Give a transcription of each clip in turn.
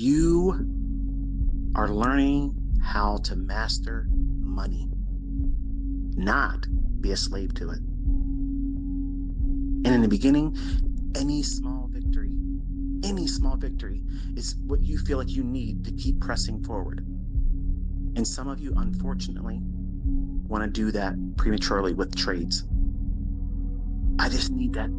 You are learning how to master money, not be a slave to it. And in the beginning, any small victory is what you feel like you need to keep pressing forward. And some of you, unfortunately, want to do that prematurely with trades. I just need that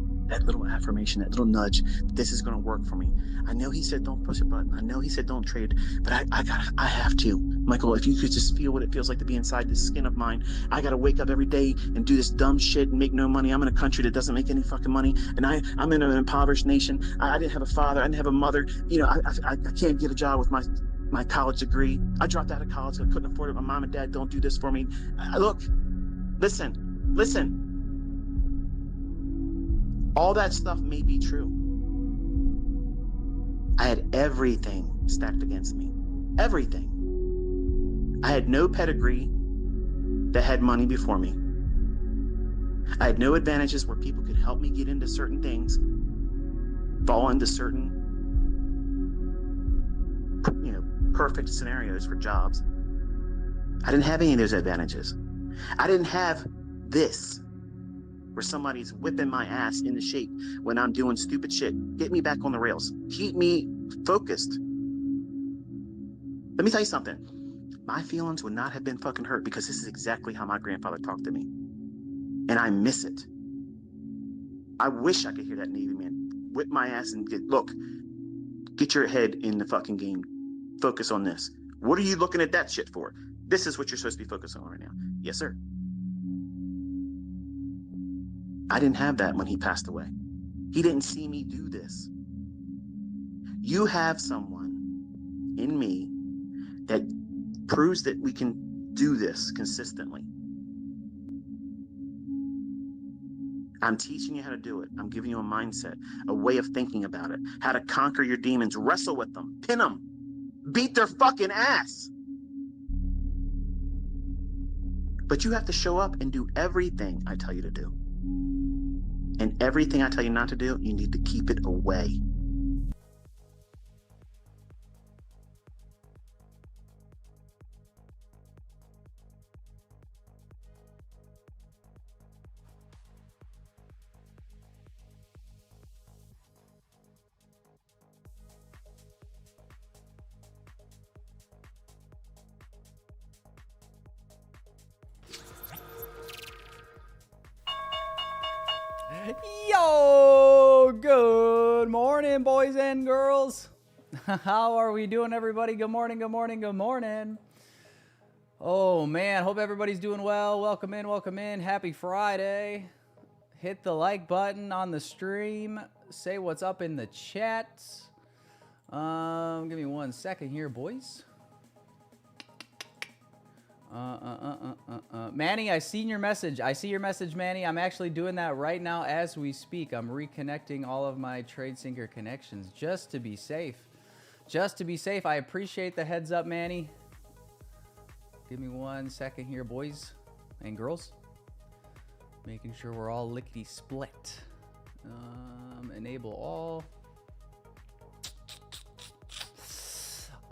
little affirmation, that little nudge. This is going to work for me. I know he said don't push a button. I know he said don't trade, but I have to. Michael, if you could just feel what it feels like to be inside this skin of mine. I got to wake up every day and do this dumb shit and make no money. I'm in a country that doesn't make any fucking money, and I'm in an impoverished nation. I didn't have a father. I didn't have a mother. I can't get a job with my college degree. I dropped out of college. I couldn't afford it. My mom and dad don't do this for me. Look, listen. All that stuff may be true. I had everything stacked against me. Everything. I had no pedigree that had money before me. I had no advantages where people could help me get into certain things, fall into certain, perfect scenarios for jobs. I didn't have any of those advantages. I didn't have this, where somebody's whipping my ass into shape when I'm doing stupid shit. Get me back on the rails. Keep me focused. Let me tell you something. My feelings would not have been fucking hurt because this is exactly how my grandfather talked to me. And I miss it. I wish I could hear that Navy man whip my ass and get your head in the fucking game. Focus on this. What are you looking at that shit for? This is what you're supposed to be focusing on right now. Yes, sir. I didn't have that when he passed away. He didn't see me do this. You have someone in me that proves that we can do this consistently. I'm teaching you how to do it. I'm giving you a mindset, a way of thinking about it, how to conquer your demons, wrestle with them, pin them, beat their fucking ass. But you have to show up and do everything I tell you to do. And everything I tell you not to do, you need to keep it away. Yo, good morning, boys and girls. How are we doing, everybody? Good morning, good morning, good morning. Oh, man, hope everybody's doing well. Welcome in. Happy Friday. Hit the like button on the stream. Say what's up in the chat. Give me 1 second here, boys. Manny, I seen your message. I see your message, Manny. I'm actually doing that right now as we speak. I'm reconnecting all of my TradeSync connections just to be safe. I appreciate the heads up, Manny. Give me 1 second here, boys and girls. Making sure we're all lickety split. Enable all.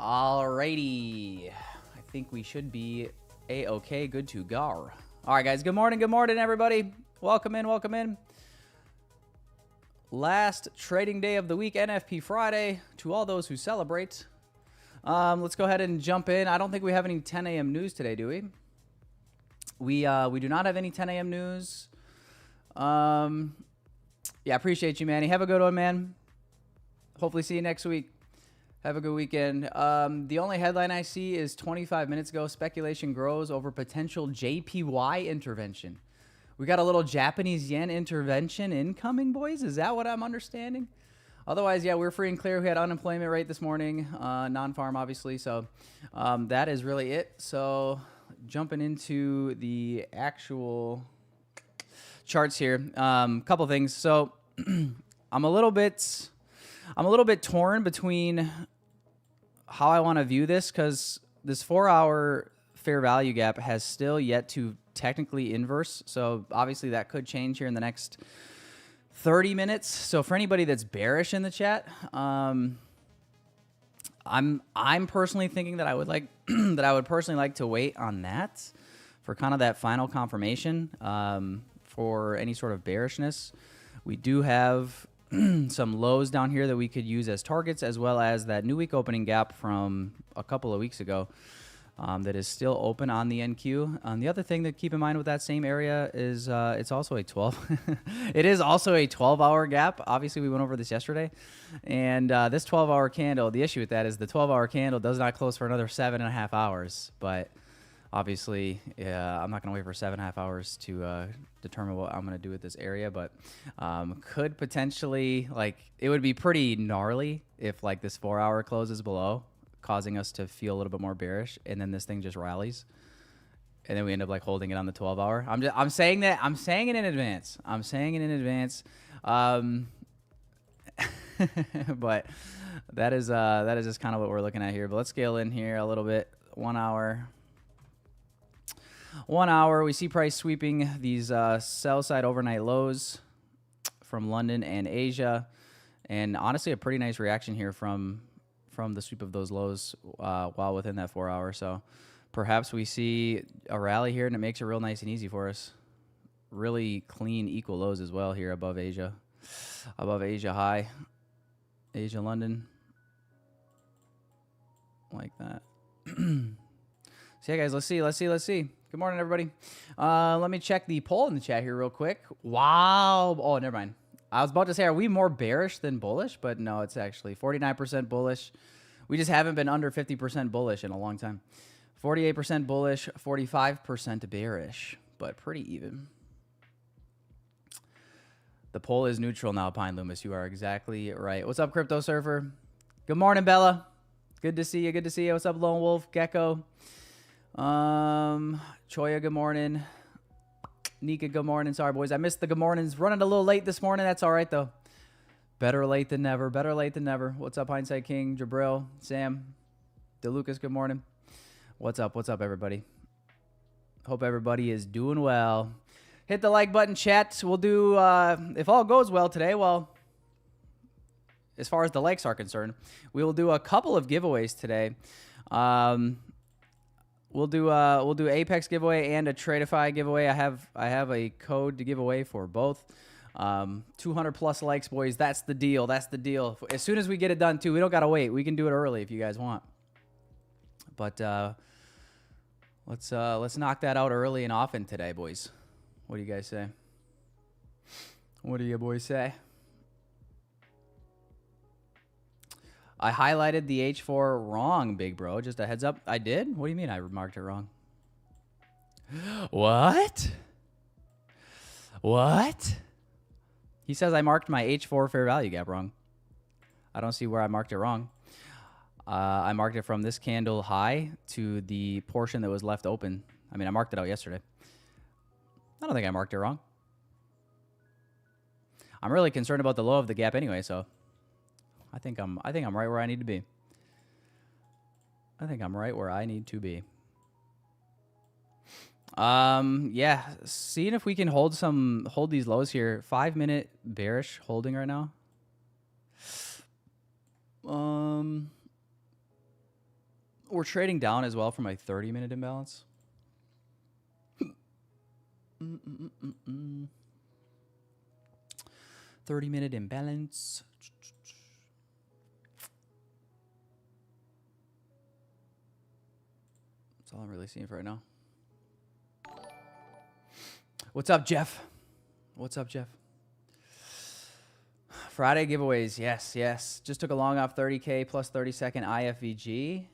Alrighty. I think we should be A-okay, good to go. All right, guys. Good morning, everybody. Welcome in. Last trading day of the week, NFP Friday. To all those who celebrate, let's go ahead and jump in. I don't think we have any 10 a.m. news today, do we? We do not have any 10 a.m. news. Yeah, appreciate you, Manny. Have a good one, man. Hopefully see you next week. Have a good weekend. The only headline I see is 25 minutes ago, speculation grows over potential JPY intervention. We got a little Japanese yen intervention incoming, boys. Is that what I'm understanding? Otherwise, yeah, we're free and clear. We had unemployment rate this morning, non-farm, obviously. So that is really it. So jumping into the actual charts here, couple things. So I'm a little bit torn between how I want to view this, because this 4-hour fair value gap has still yet to technically inverse. So obviously that could change here in the next 30 minutes. So for anybody that's bearish in the chat, I'm personally thinking that I would like that I would personally like to wait on that for kind of that final confirmation for any sort of bearishness. We do have some lows down here that we could use as targets, as well as that new week opening gap from a couple of weeks ago that is still open on the NQ. The other thing to keep in mind with that same area is it's also a 12. It is also a 12-hour gap. Obviously, we went over this yesterday. And this 12-hour candle, the issue with that is the 12-hour candle does not close for another 7.5 hours. But obviously, I'm not going to wait for 7.5 hours to determine what I'm going to do with this area. But could potentially, like, it would be pretty gnarly if, like, this 4-hour closes below, causing us to feel a little bit more bearish, and then this thing just rallies, and then we end up like holding it on the 12-hour. I'm saying it in advance. But that is just kind of what we're looking at here. But let's scale in here a little bit. 1 hour. 1 hour. We see price sweeping these sell side overnight lows from London and Asia, and honestly, a pretty nice reaction here from the sweep of those lows while within that 4 hour. So perhaps we see a rally here, and it makes it real nice and easy for us. Really clean, equal lows as well here above Asia. Above Asia high. Asia, London. Like that. So yeah, guys, let's see. Good morning, everybody. Let me check the poll in the chat here real quick. Wow. Oh, never mind. I was about to say, are we more bearish than bullish? But no, it's actually 49% bullish. We just haven't been under 50% bullish in a long time. 48% bullish, 45% bearish, but pretty even. The poll is neutral now, Pine Loomis. You are exactly right. What's up, Crypto Surfer? Good morning, Bella. Good to see you. What's up, Lone Wolf? Gecko. Choya, good morning. Nika, good morning. Sorry, boys. I missed the good mornings. Running a little late this morning. That's all right, though. Better late than never. What's up, Hindsight King? Jabril, Sam, DeLucas, good morning. What's up, everybody? Hope everybody is doing well. Hit the like button, chat. We'll do, if all goes well today, well, as far as the likes are concerned, we will do a couple of giveaways today. We'll do Apex giveaway and a TRADEIFY giveaway. I have a code to give away for both. 200 plus likes, boys. That's the deal. As soon as we get it done too, we don't gotta wait. We can do it early if you guys want. But let's knock that out early and often today, boys. What do you guys say? What do you boys say? I highlighted the H4 wrong, big bro. Just a heads up. I did? What do you mean I marked it wrong? What? He says I marked my H4 fair value gap wrong. I don't see where I marked it wrong. I marked it from this candle high to the portion that was left open. I mean, I marked it out yesterday. I don't think I marked it wrong. I'm really concerned about the low of the gap anyway, so I think I'm right where I need to be. Yeah, seeing if we can hold these lows here. 5-minute bearish holding right now. We're trading down as well from a 30-minute imbalance. 30-minute imbalance. That's all I'm really seeing for right now. What's up, Jeff? Friday giveaways. Yes. Just took a long off 30K plus 30-second IFVG,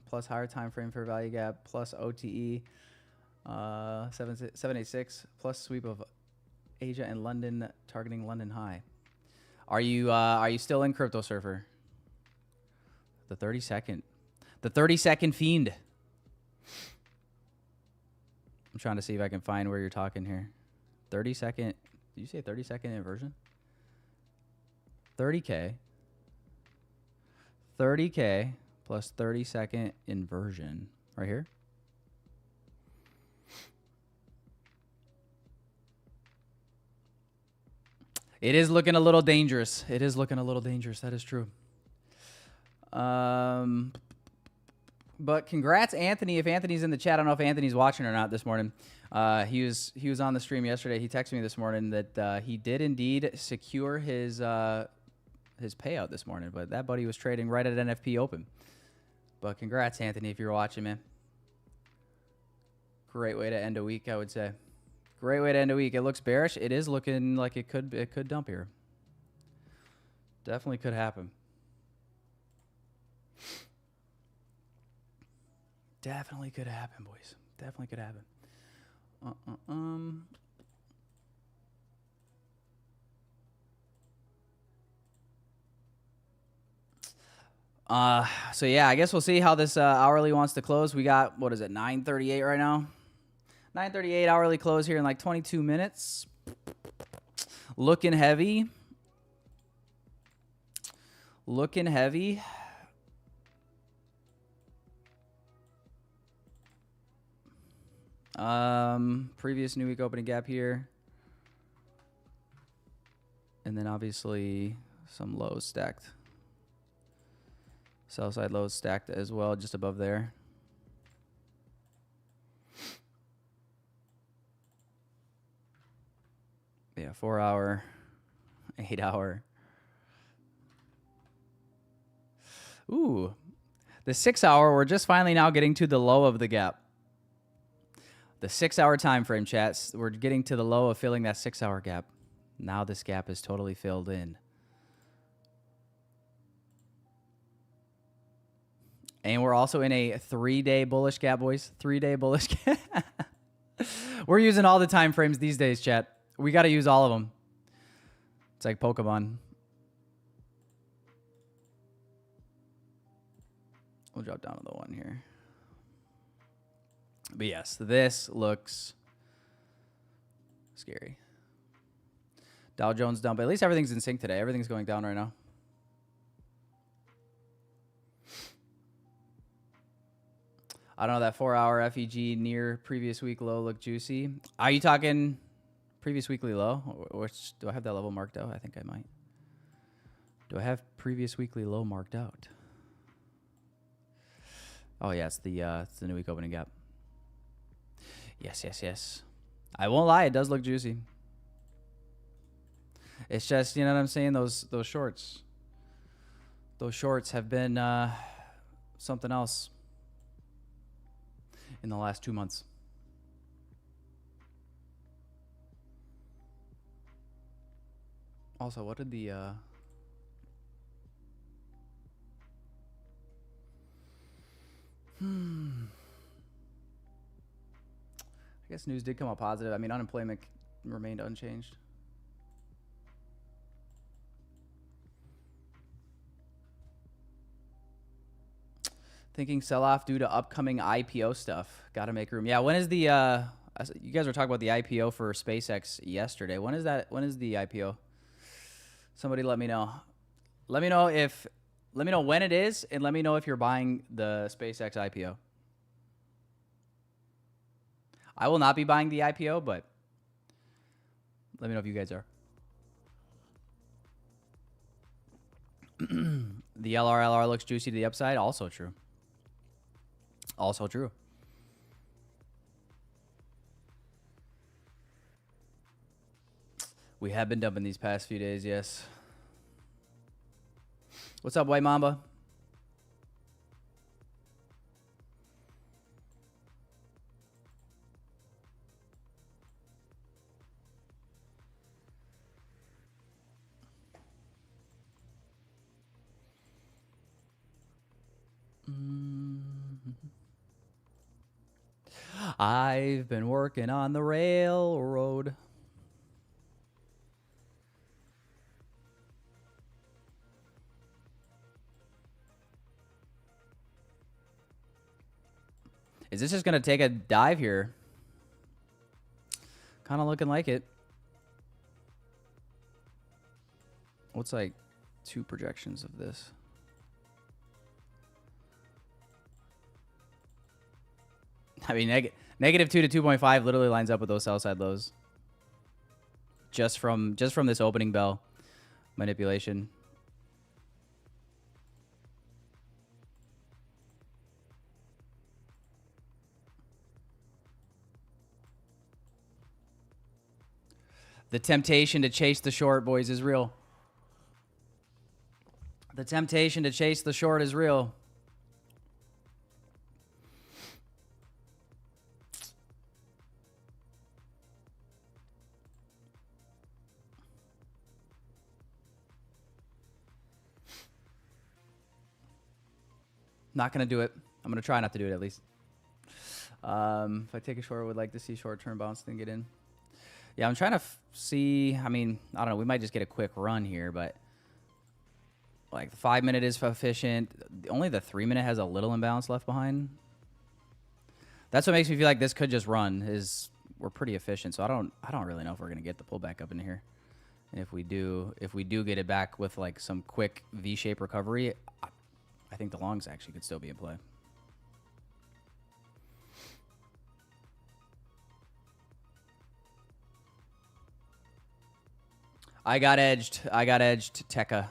plus higher time frame fair value gap, plus OTE, 786, plus sweep of Asia and London, targeting London high. Are you still in Crypto Surfer? The 30-second fiend. I'm trying to see if I can find where you're talking here. 30-second. Did you say 30-second inversion? 30K. 30K plus 30-second inversion. Right here. It is looking a little dangerous. That is true. But congrats, Anthony. If Anthony's in the chat, I don't know if Anthony's watching or not this morning. He was on the stream yesterday. He texted me this morning that he did indeed secure his payout this morning. But that buddy was trading right at NFP open. But congrats, Anthony, if you're watching, man. Great way to end a week, I would say. Great way to end a week. It looks bearish. It is looking like it could dump here. Definitely could happen. Definitely could happen, boys. Definitely could happen. So yeah, I guess we'll see how this hourly wants to close. We got, what is it, 9:38 right now? 9:38 hourly close here in like 22 minutes. Looking heavy. Looking heavy. Previous new week opening gap here. And then obviously some lows stacked. Sell side lows stacked as well, just above there. Yeah, 4 hour, 8 hour. Ooh, the 6 hour, we're just finally now getting to the low of the gap. The 6 hour time frame, chats. We're getting to the low of filling that 6 hour gap. Now this gap is totally filled in. And we're also in a 3-day bullish gap, boys. 3-day bullish gap. We're using all the time frames these days, chat. We got to use all of them. It's like Pokemon. We'll drop down to the 1 here. But yes, this looks scary. Dow Jones down, but at least everything's in sync today. Everything's going down right now. I don't know, that 4 hour FEG near previous week low look juicy. Are you talking previous weekly low? Which, do I have that level marked out? I think I might. Do I have previous weekly low marked out? Oh yeah, it's the new week opening gap. Yes, yes, yes. I won't lie, it does look juicy. It's just, you know what I'm saying? Those shorts. Those shorts have been something else in the last 2 months. Also, what did the I guess news did come out positive. I mean, unemployment remained unchanged. Thinking sell-off due to upcoming IPO stuff. Got to make room. Yeah, when is the you guys were talking about the IPO for SpaceX yesterday. When is that? When is the IPO? Somebody let me know. Let me know when it is, and let me know if you're buying the SpaceX IPO. I will not be buying the IPO, but let me know if you guys are. The LRLR looks juicy to the upside. Also true. Also true. We have been dumping these past few days, yes. What's up, White Mamba? I've been working on the railroad. Is this just going to take a dive here? Kind of looking like it. What's like 2 projections of this? I mean, negative 2 to 2.5 literally lines up with those sell side lows. Just from this opening bell manipulation. The temptation to chase the short, boys, is real. The temptation to chase the short is real. Not going to do it. I'm going to try not to do it at least. If I take a short, I would like to see short-term bounce then get in. Yeah, I'm trying to see. I mean, I don't know. We might just get a quick run here, but like the 5-minute is efficient. Only the 3-minute has a little imbalance left behind. That's what makes me feel like this could just run. Is we're pretty efficient, so I don't really know if we're gonna get the pullback up in here. And if we do get it back with like some quick V-shaped recovery, I think the longs actually could still be in play. I got edged, Tekka.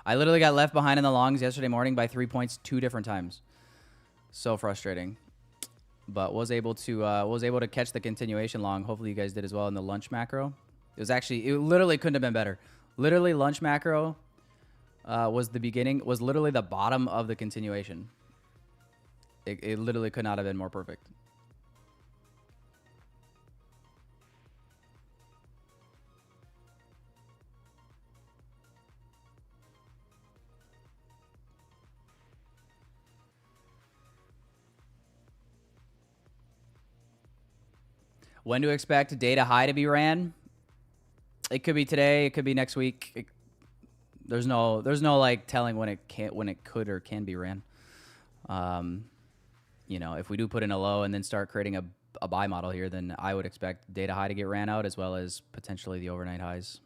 I literally got left behind in the longs yesterday morning by 3 points 2 different times. So frustrating. But was able to catch the continuation long. Hopefully you guys did as well in the lunch macro. It literally couldn't have been better. Literally lunch macro was the beginning, was literally the bottom of the continuation. It literally could not have been more perfect. When to expect data high to be ran? It could be today. It could be next week. There's no like telling when it could or can be ran. You know, if we do put in a low and then start creating a buy model here, then I would expect data high to get ran out as well as potentially the overnight highs.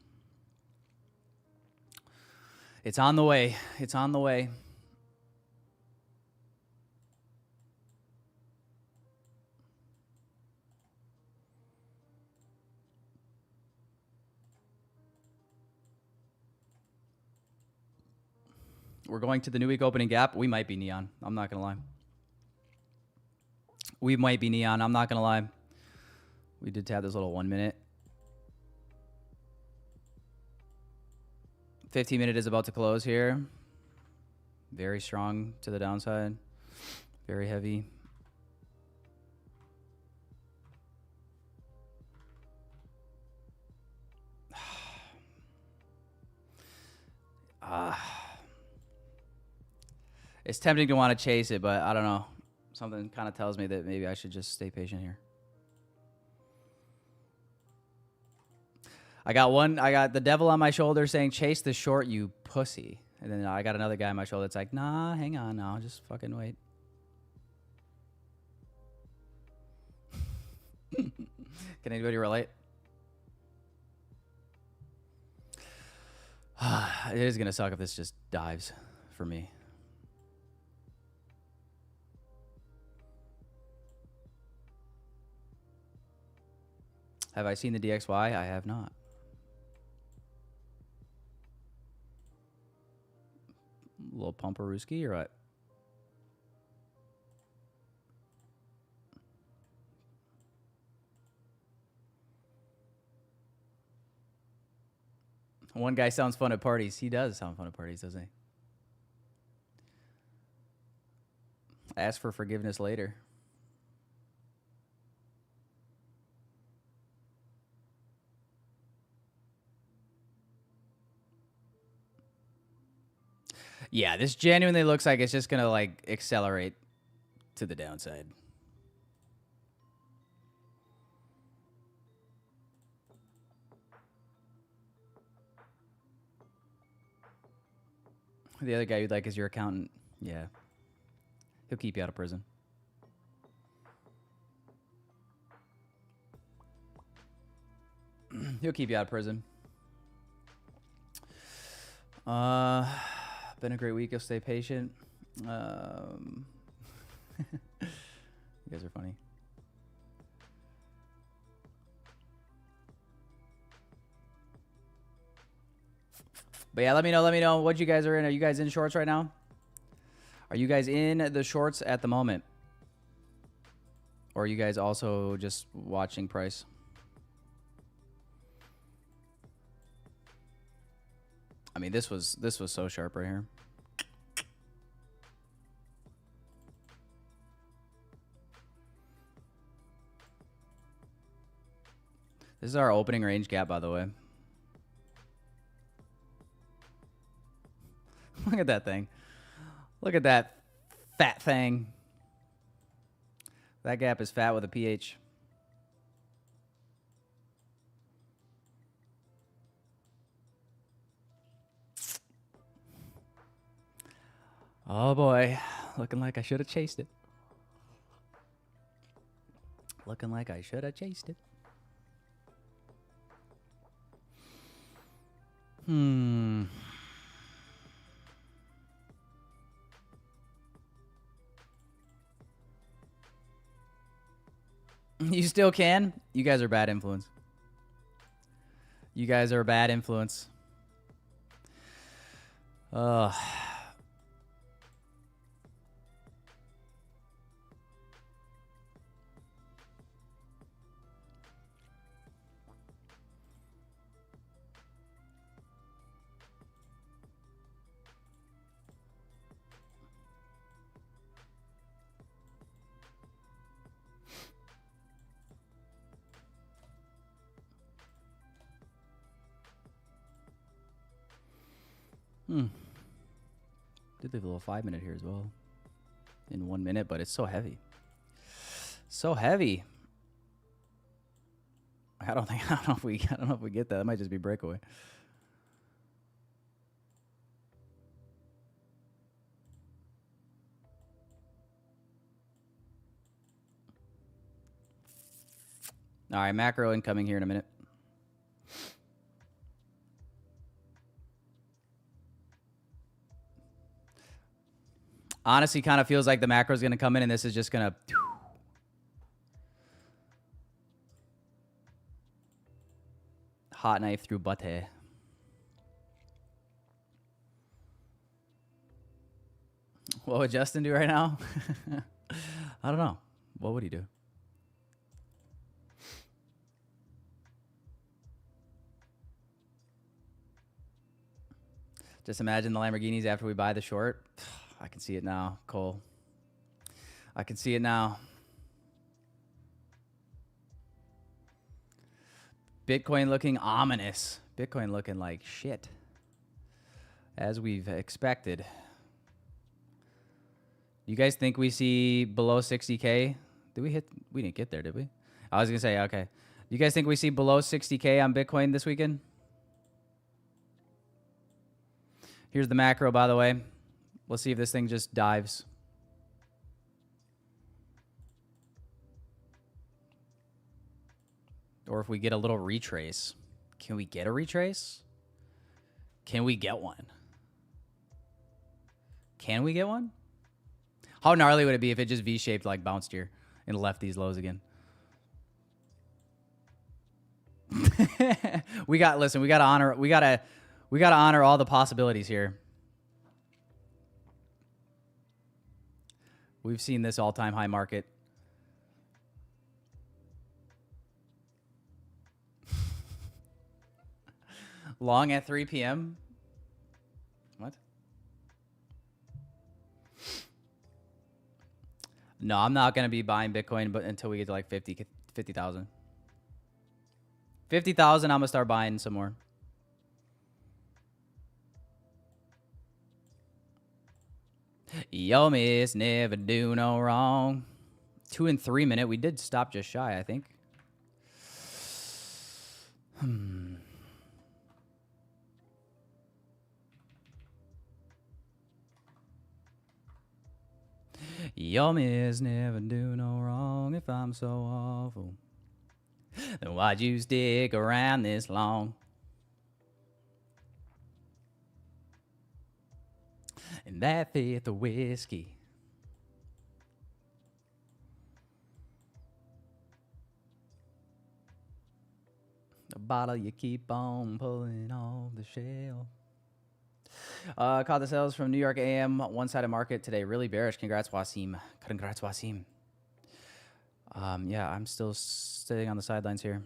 It's on the way. It's on the way. We're going to the new week opening gap. We might be neon. I'm not going to lie. We might be neon. I'm not going to lie. We did have this little 1 minute. 15-minute is about to close here. Very strong to the downside. Very heavy. It's tempting to want to chase it, but I don't know. Something kind of tells me that maybe I should just stay patient here. I got the devil on my shoulder saying, chase the short, you pussy. And then I got another guy on my shoulder that's like, nah, hang on now. Just fucking wait. Can anybody relate? It is going to suck if this just dives for me. Have I seen the DXY? I have not. A little pumperooski or what? One guy sounds fun at parties. He does sound fun at parties, doesn't he? Ask for forgiveness later. Yeah, this genuinely looks like it's just going to like accelerate to the downside. The other guy you'd like is your accountant. Yeah. He'll keep you out of prison. He'll keep you out of prison. Been a great week. I'll stay patient. You guys are funny. But yeah, let me know what you guys are in. Are you guys in shorts right now? Are you guys in the shorts at the moment? Or are you guys also just watching price? I mean, this was so sharp right here. This is our opening range gap, by the way. Look at that thing. Look at that fat thing. That gap is fat with a pH. Oh boy, looking like I should have chased it. Looking like I should have chased it. You still can? You guys are bad influence. You guys are a bad influence. Did leave a little 5-minute here as well. In 1 minute, but it's so heavy. So heavy. I don't know if we get that. That might just be breakaway. All right, macro incoming here in a minute. Honestly, kind of feels like the macro is going to come in and this is just going to... Hot knife through butte. What would Justin do right now? I don't know. What would he do? Just imagine the Lamborghinis after we buy the short. I can see it now, Cole. I can see it now. Bitcoin looking ominous. Bitcoin looking like shit. As we've expected. You guys think we see below 60K? Did we hit? We didn't get there, did we? I was going to say, okay. You guys think we see below 60K on Bitcoin this weekend? Here's the macro, by the way. Let's see if this thing just dives. Or if we get a little retrace. Can we get a retrace? Can we get one? Can we get one? How gnarly would it be if it just V-shaped, like bounced here and left these lows again? Listen, we gotta honor all the possibilities here. We've seen this all-time high market. Long at 3 p.m. What? No, I'm not going to be buying Bitcoin but until we get to like 50,000. 50,000, I'm going to start buying some more. Yo, miss, never do no wrong. 2 and 3 minute. We did stop just shy, I think. Yo, miss, never do no wrong. If I'm so awful, then why'd you stick around this long? And that fifth of whiskey. The bottle you keep on pulling off the shelf. Caught the sales from New York AM. One-sided market today. Really bearish. Congrats, Wasim. Congrats, Wasim. Yeah, I'm still sitting on the sidelines here.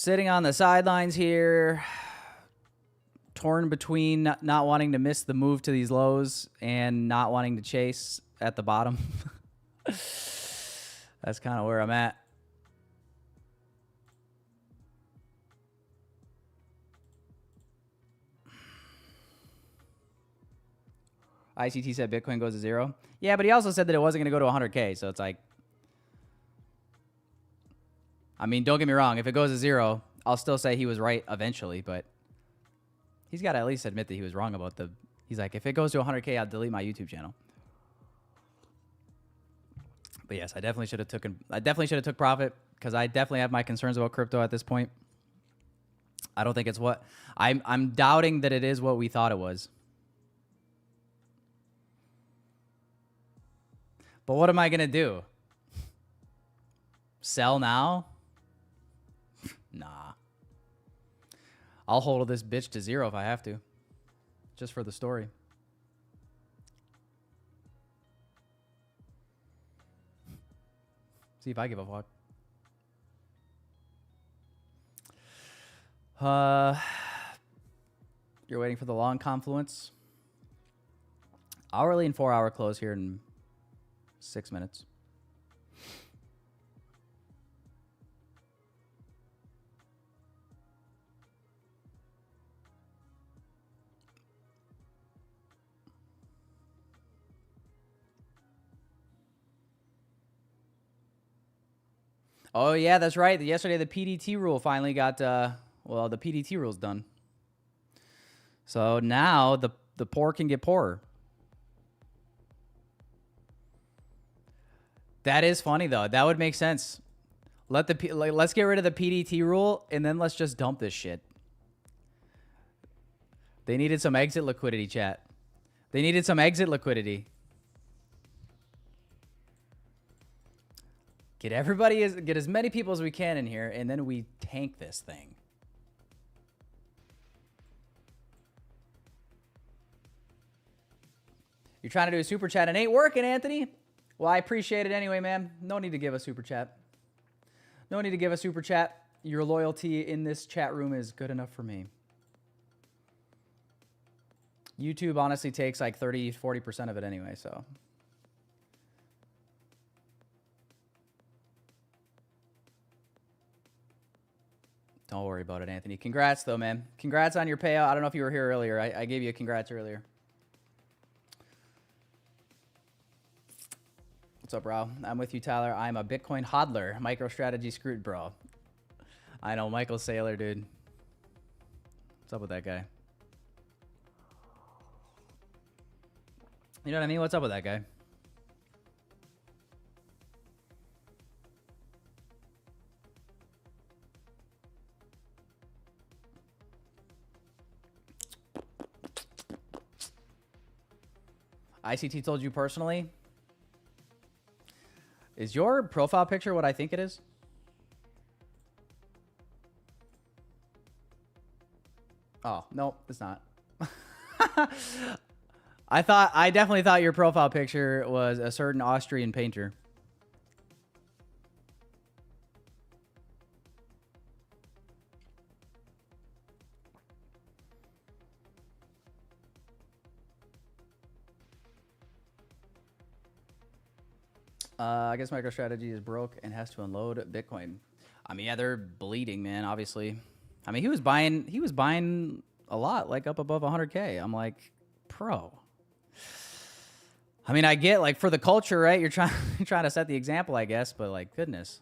sitting on the sidelines here, torn between not wanting to miss the move to these lows and not wanting to chase at the bottom. That's kind of where I'm at. ICT said Bitcoin goes to 0. Yeah, but he also said that it wasn't going to go to 100K. So it's like, I mean, don't get me wrong. If it goes to 0, I'll still say he was right eventually. But he's got to at least admit that he was wrong about the. He's like, if it goes to 100K, I'll delete my YouTube channel. But yes, I definitely should have took profit because I definitely have my concerns about crypto at this point. I don't think it's what I'm doubting that it is what we thought it was. But what am I going to do? Sell now? Nah. I'll hold this bitch to 0 if I have to. Just for the story. See if I give a fuck. You're waiting for the long confluence. Hourly and 4-hour close here in 6 minutes. Oh yeah, that's right. Yesterday the PDT rule finally got well, the PDT rule's done. So now the poor can get poorer. That is funny though. That would make sense. Let's get rid of the PDT rule and then let's just dump this shit. They needed some exit liquidity, chat. They needed some exit liquidity. Get as many people as we can in here, and then we tank this thing. You're trying to do a super chat and ain't working, Anthony? Well, I appreciate it anyway, man. No need to give a super chat. No need to give a super chat. Your loyalty in this chat room is good enough for me. YouTube honestly takes like 30-40% of it anyway, so. Don't worry about it, Anthony. Congrats, though, man. Congrats on your payout. I don't know if you were here earlier. I gave you a congrats earlier. What's up, bro? I'm with you, Tyler. I'm a Bitcoin hodler. MicroStrategy screwed, bro. I know. Michael Saylor, dude. What's up with that guy? You know what I mean? What's up with that guy? ICT told you personally? Is your profile picture what I think it is? Oh, no, it's not. I definitely thought your profile picture was a certain Austrian painter. I guess MicroStrategy is broke and has to unload Bitcoin. I mean, yeah, they're bleeding, man, obviously. I mean, he was buying a lot, like up above 100K. I'm like, pro. I mean, I get like for the culture, right? You're trying to set the example, I guess, but like, goodness.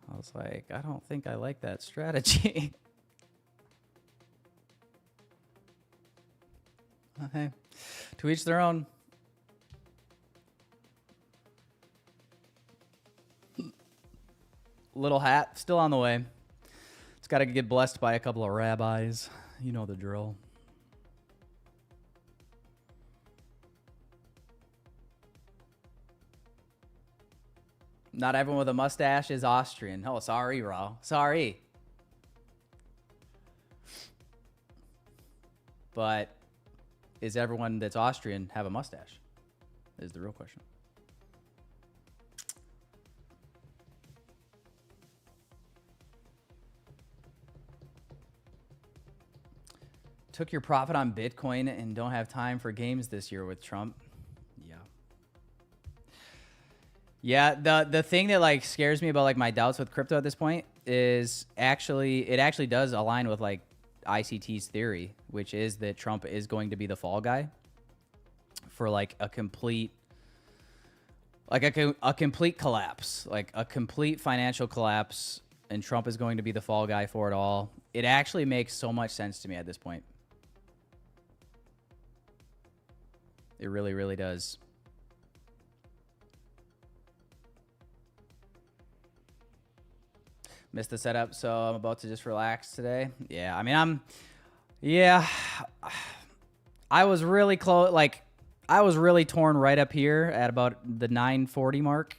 I was like, I don't think I like that strategy. Okay. To each their own. Little hat, still on the way. It's got to get blessed by a couple of rabbis. You know the drill. Not everyone with a mustache is Austrian. Oh, sorry, Ro. Sorry. But is everyone that's Austrian have a mustache? Is the real question. Took your profit on Bitcoin and don't have time for games this year with Trump. Yeah. Yeah, the thing that like scares me about like my doubts with crypto at this point is it actually does align with like ICT's theory, which is that Trump is going to be the fall guy for like a complete collapse, like a complete financial collapse, and Trump is going to be the fall guy for it all. It actually makes so much sense to me at this point. It really, really does. Missed the setup, so I'm about to just relax today. Yeah, I mean, I was really close. Like, I was really torn right up here at about the 940 mark.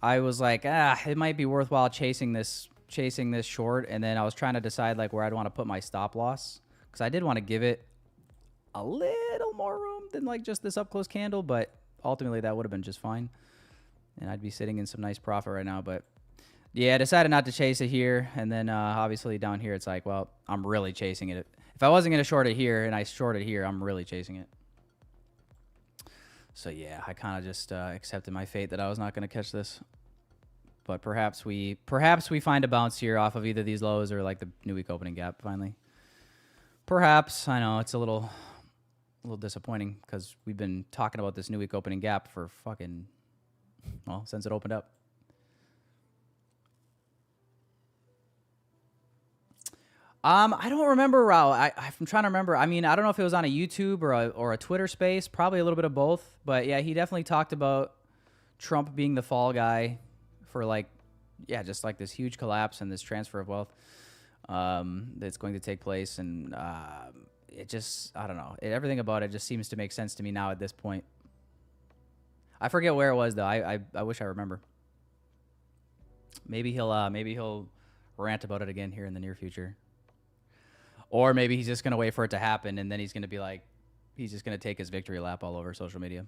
I was like, it might be worthwhile chasing this short, and then I was trying to decide like where I'd want to put my stop loss, because I did want to give it a little more room than like just this up close candle, but ultimately that would have been just fine, and I'd be sitting in some nice profit right now. But yeah, I decided not to chase it here, and then obviously down here it's like, well, I'm really chasing it. If I wasn't going to short it here and I shorted here, I'm really chasing it. So yeah, I kind of just accepted my fate that I was not going to catch this. But perhaps we find a bounce here off of either these lows or like the new week opening gap finally. Perhaps. I know it's a little disappointing because we've been talking about this new week opening gap for fucking, well, since it opened up. I don't remember, Rao. I'm trying to remember. I mean, I don't know if it was on a YouTube or a Twitter space. Probably a little bit of both. But yeah, he definitely talked about Trump being the fall guy for like, yeah, just like this huge collapse and this transfer of wealth that's going to take place. And it just, I don't know. Everything about it just seems to make sense to me now at this point. I forget where it was though. I wish I remember. Maybe he'll rant about it again here in the near future. Or maybe he's just going to wait for it to happen, and then he's going to be like, he's just going to take his victory lap all over social media.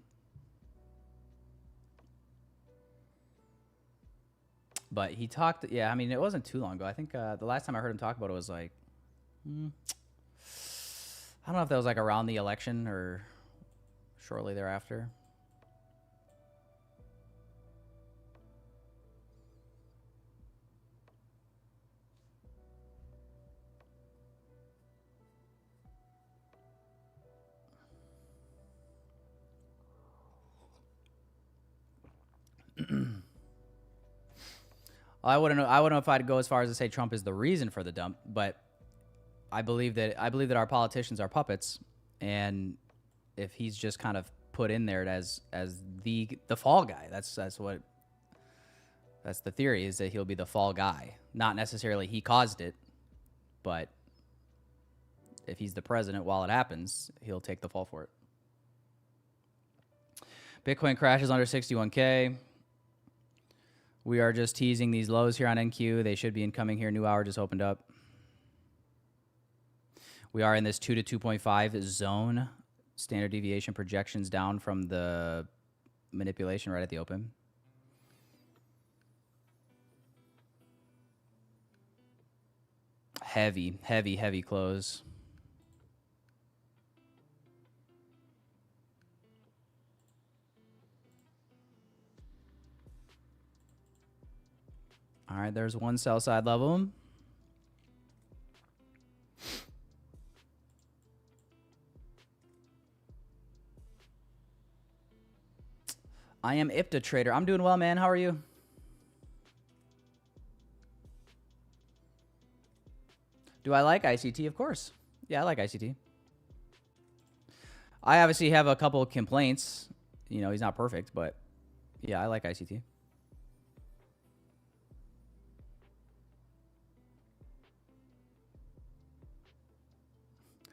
But he talked, yeah, I mean, it wasn't too long ago. I think the last time I heard him talk about it was like, I don't know if that was like around the election or shortly thereafter. I wouldn't know if I'd go as far as to say Trump is the reason for the dump, but I believe that our politicians are puppets, and if he's just kind of put in there as the fall guy, that's the theory, is that he'll be the fall guy. Not necessarily he caused it, but if he's the president while it happens, he'll take the fall for it. Bitcoin crashes under 61K. We are just teasing these lows here on NQ. They should be incoming here. New hour just opened up. We are in this 2 to 2.5 zone. Standard deviation projections down from the manipulation right at the open. Heavy, heavy, heavy close. All right, there's one sell side level. I am IPTA trader. I'm doing well, man. How are you? Do I like ICT? Of course. Yeah, I like ICT. I obviously have a couple of complaints. You know, he's not perfect, but yeah, I like ICT.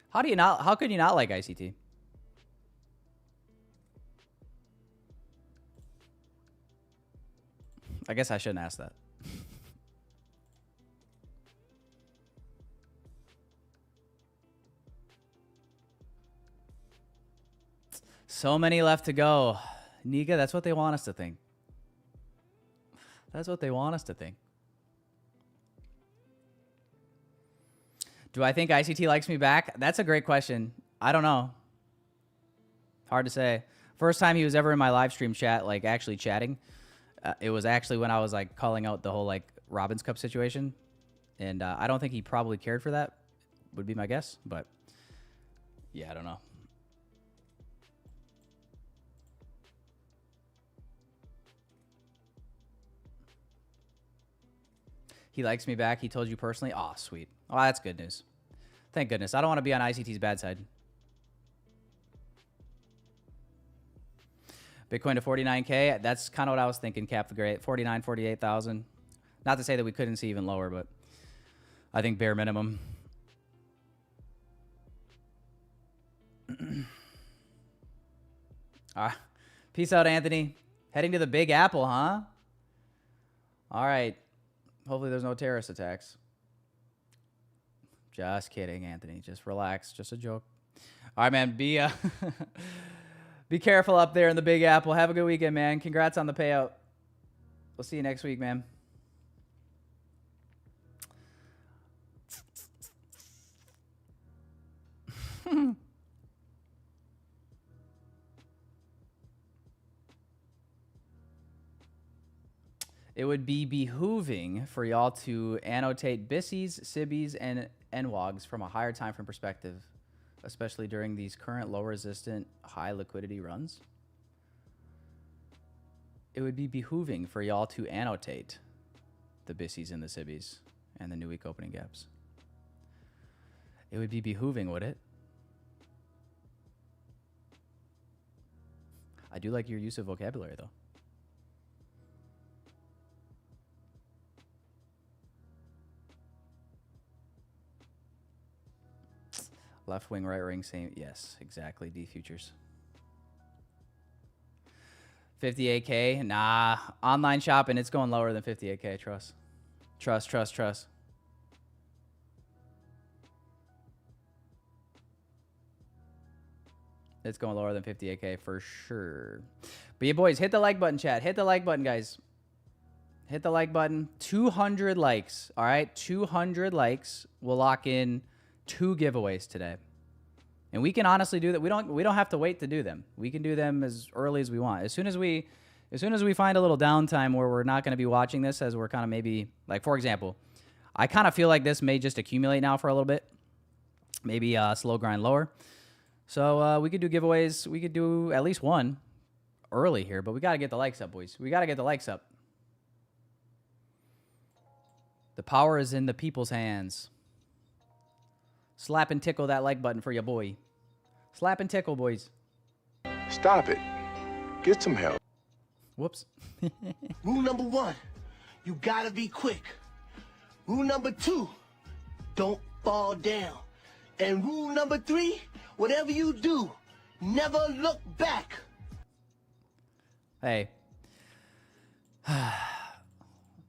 How could you not like ICT? I guess I shouldn't ask that. So many left to go. Niga, that's what they want us to think. That's what they want us to think. Do I think ICT likes me back? That's a great question. I don't know. Hard to say. First time he was ever in my live stream chat, like actually chatting, it was actually when I was like calling out the whole like Robins Cup situation. And I don't think he probably cared for that, would be my guess. But yeah, I don't know. He likes me back. He told you personally. Oh, sweet. Oh, that's good news. Thank goodness. I don't want to be on ICT's bad side. Bitcoin to 49K. That's kind of what I was thinking, Cap the Great. 49, 48,000. Not to say that we couldn't see even lower, but I think bare minimum. Peace out, Anthony. Heading to the Big Apple, huh? All right. Hopefully there's no terrorist attacks. Just kidding, Anthony. Just relax. Just a joke. All right, man. Be careful up there in the Big Apple. Have a good weekend, man. Congrats on the payout. We'll see you next week, man. It would be behooving for y'all to annotate BISIs, SIBIs, and NWOGs from a higher time frame perspective, especially during these current low resistant, high liquidity runs. It would be behooving for y'all to annotate the BISIs and the SIBIs and the new week opening gaps. It would be behooving, would it? I do like your use of vocabulary, though. Left wing, right wing, same. Yes, exactly. D futures. 58K. Nah. Online shopping, it's going lower than 58K. Trust. Trust, trust, trust. It's going lower than 58K for sure. But yeah, boys, hit the like button, chat. Hit the like button, guys. Hit the like button. 200 likes. All right. 200 likes. We'll lock in 2 giveaways today. And we can honestly do that. We don't have to wait to do them. We can do them as early as we want. As soon as we find a little downtime where we're not going to be watching this, as we're kind of maybe, like, for example, I kind of feel like this may just accumulate now for a little bit. Maybe slow grind lower. So we could do giveaways. We could do at least one early here, but we got to get the likes up, boys. We got to get the likes up. The power is in the people's hands. Slap and tickle that like button for your boy. Slap and tickle, boys. Stop it. Get some help. Whoops. Rule number 1, you gotta be quick. Rule number 2, don't fall down. And rule number 3, whatever you do, never look back. Hey.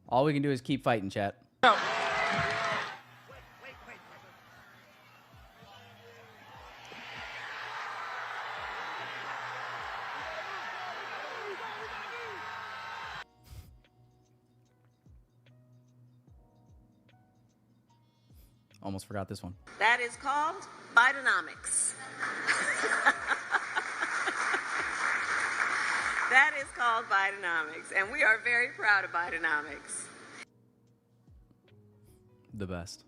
All we can do is keep fighting, chat. Almost forgot this one. That is called Bidenomics. That is called Bidenomics, and we are very proud of Bidenomics. The best.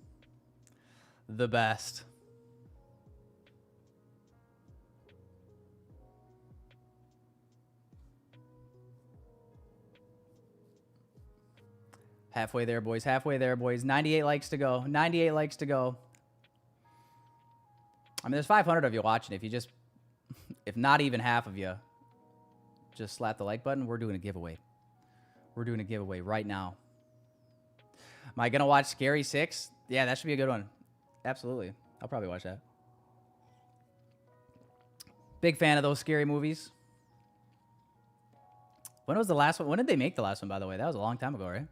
The best. Halfway there, boys. Halfway there, boys. 98 likes to go. 98 likes to go. I mean, there's 500 of you watching. If you just, if not even half of you, just slap the like button. We're doing a giveaway. We're doing a giveaway right now. Am I going to watch Scary 6? Yeah, that should be a good one. Absolutely. I'll probably watch that. Big fan of those scary movies. When was the last one? When did they make the last one, by the way? That was a long time ago, right?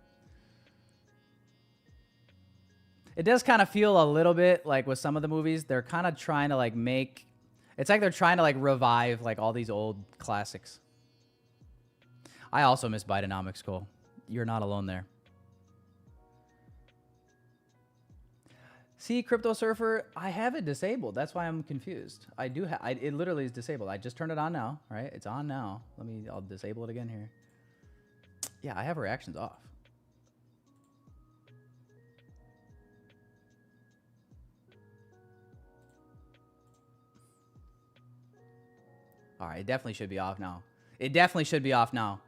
It does kind of feel a little bit like with some of the movies, they're kind of trying to like make, it's like they're trying to like revive like all these old classics. I also miss Bidenomics, Cole. You're not alone there. See, Crypto Surfer, I have it disabled. That's why I'm confused. I do have, it literally is disabled. I just turned it on now, right? It's on now. I'll disable it again here. Yeah, I have reactions off. All right, it definitely should be off now. It definitely should be off now.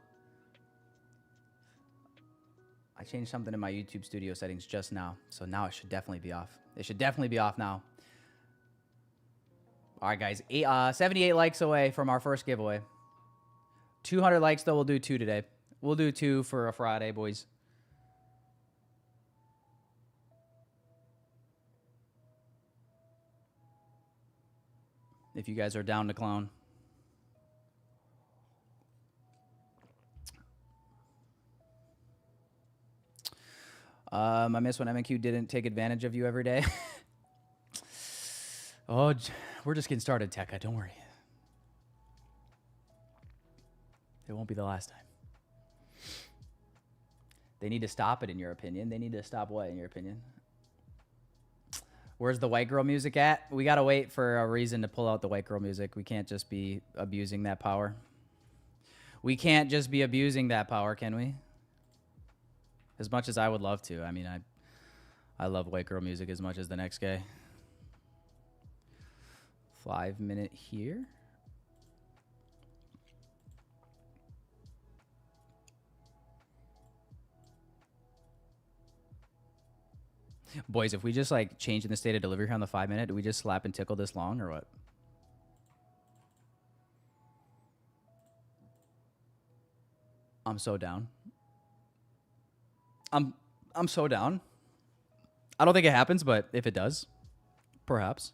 I changed something in my YouTube studio settings just now, so now it should definitely be off. It should definitely be off now. All right, guys, 78 likes away from our first giveaway. 200 likes, though. We'll do 2 today. We'll do 2 for a Friday, boys. If you guys are down to clown. I miss when MQ didn't take advantage of you every day. Oh, we're just getting started, Tekka. Don't worry. It won't be the last time. They need to stop it, in your opinion. They need to stop what, in your opinion? Where's the white girl music at? We got to wait for a reason to pull out the white girl music. We can't just be abusing that power. We can't just be abusing that power, can we? As much as I would love to. I mean, I love white girl music as much as the next guy. 5 minute here. Boys, if we just like change in the state of delivery here on the 5 minute, do we just slap and tickle this long or what? I'm so down. I'm so down. I don't think it happens, but if it does, perhaps.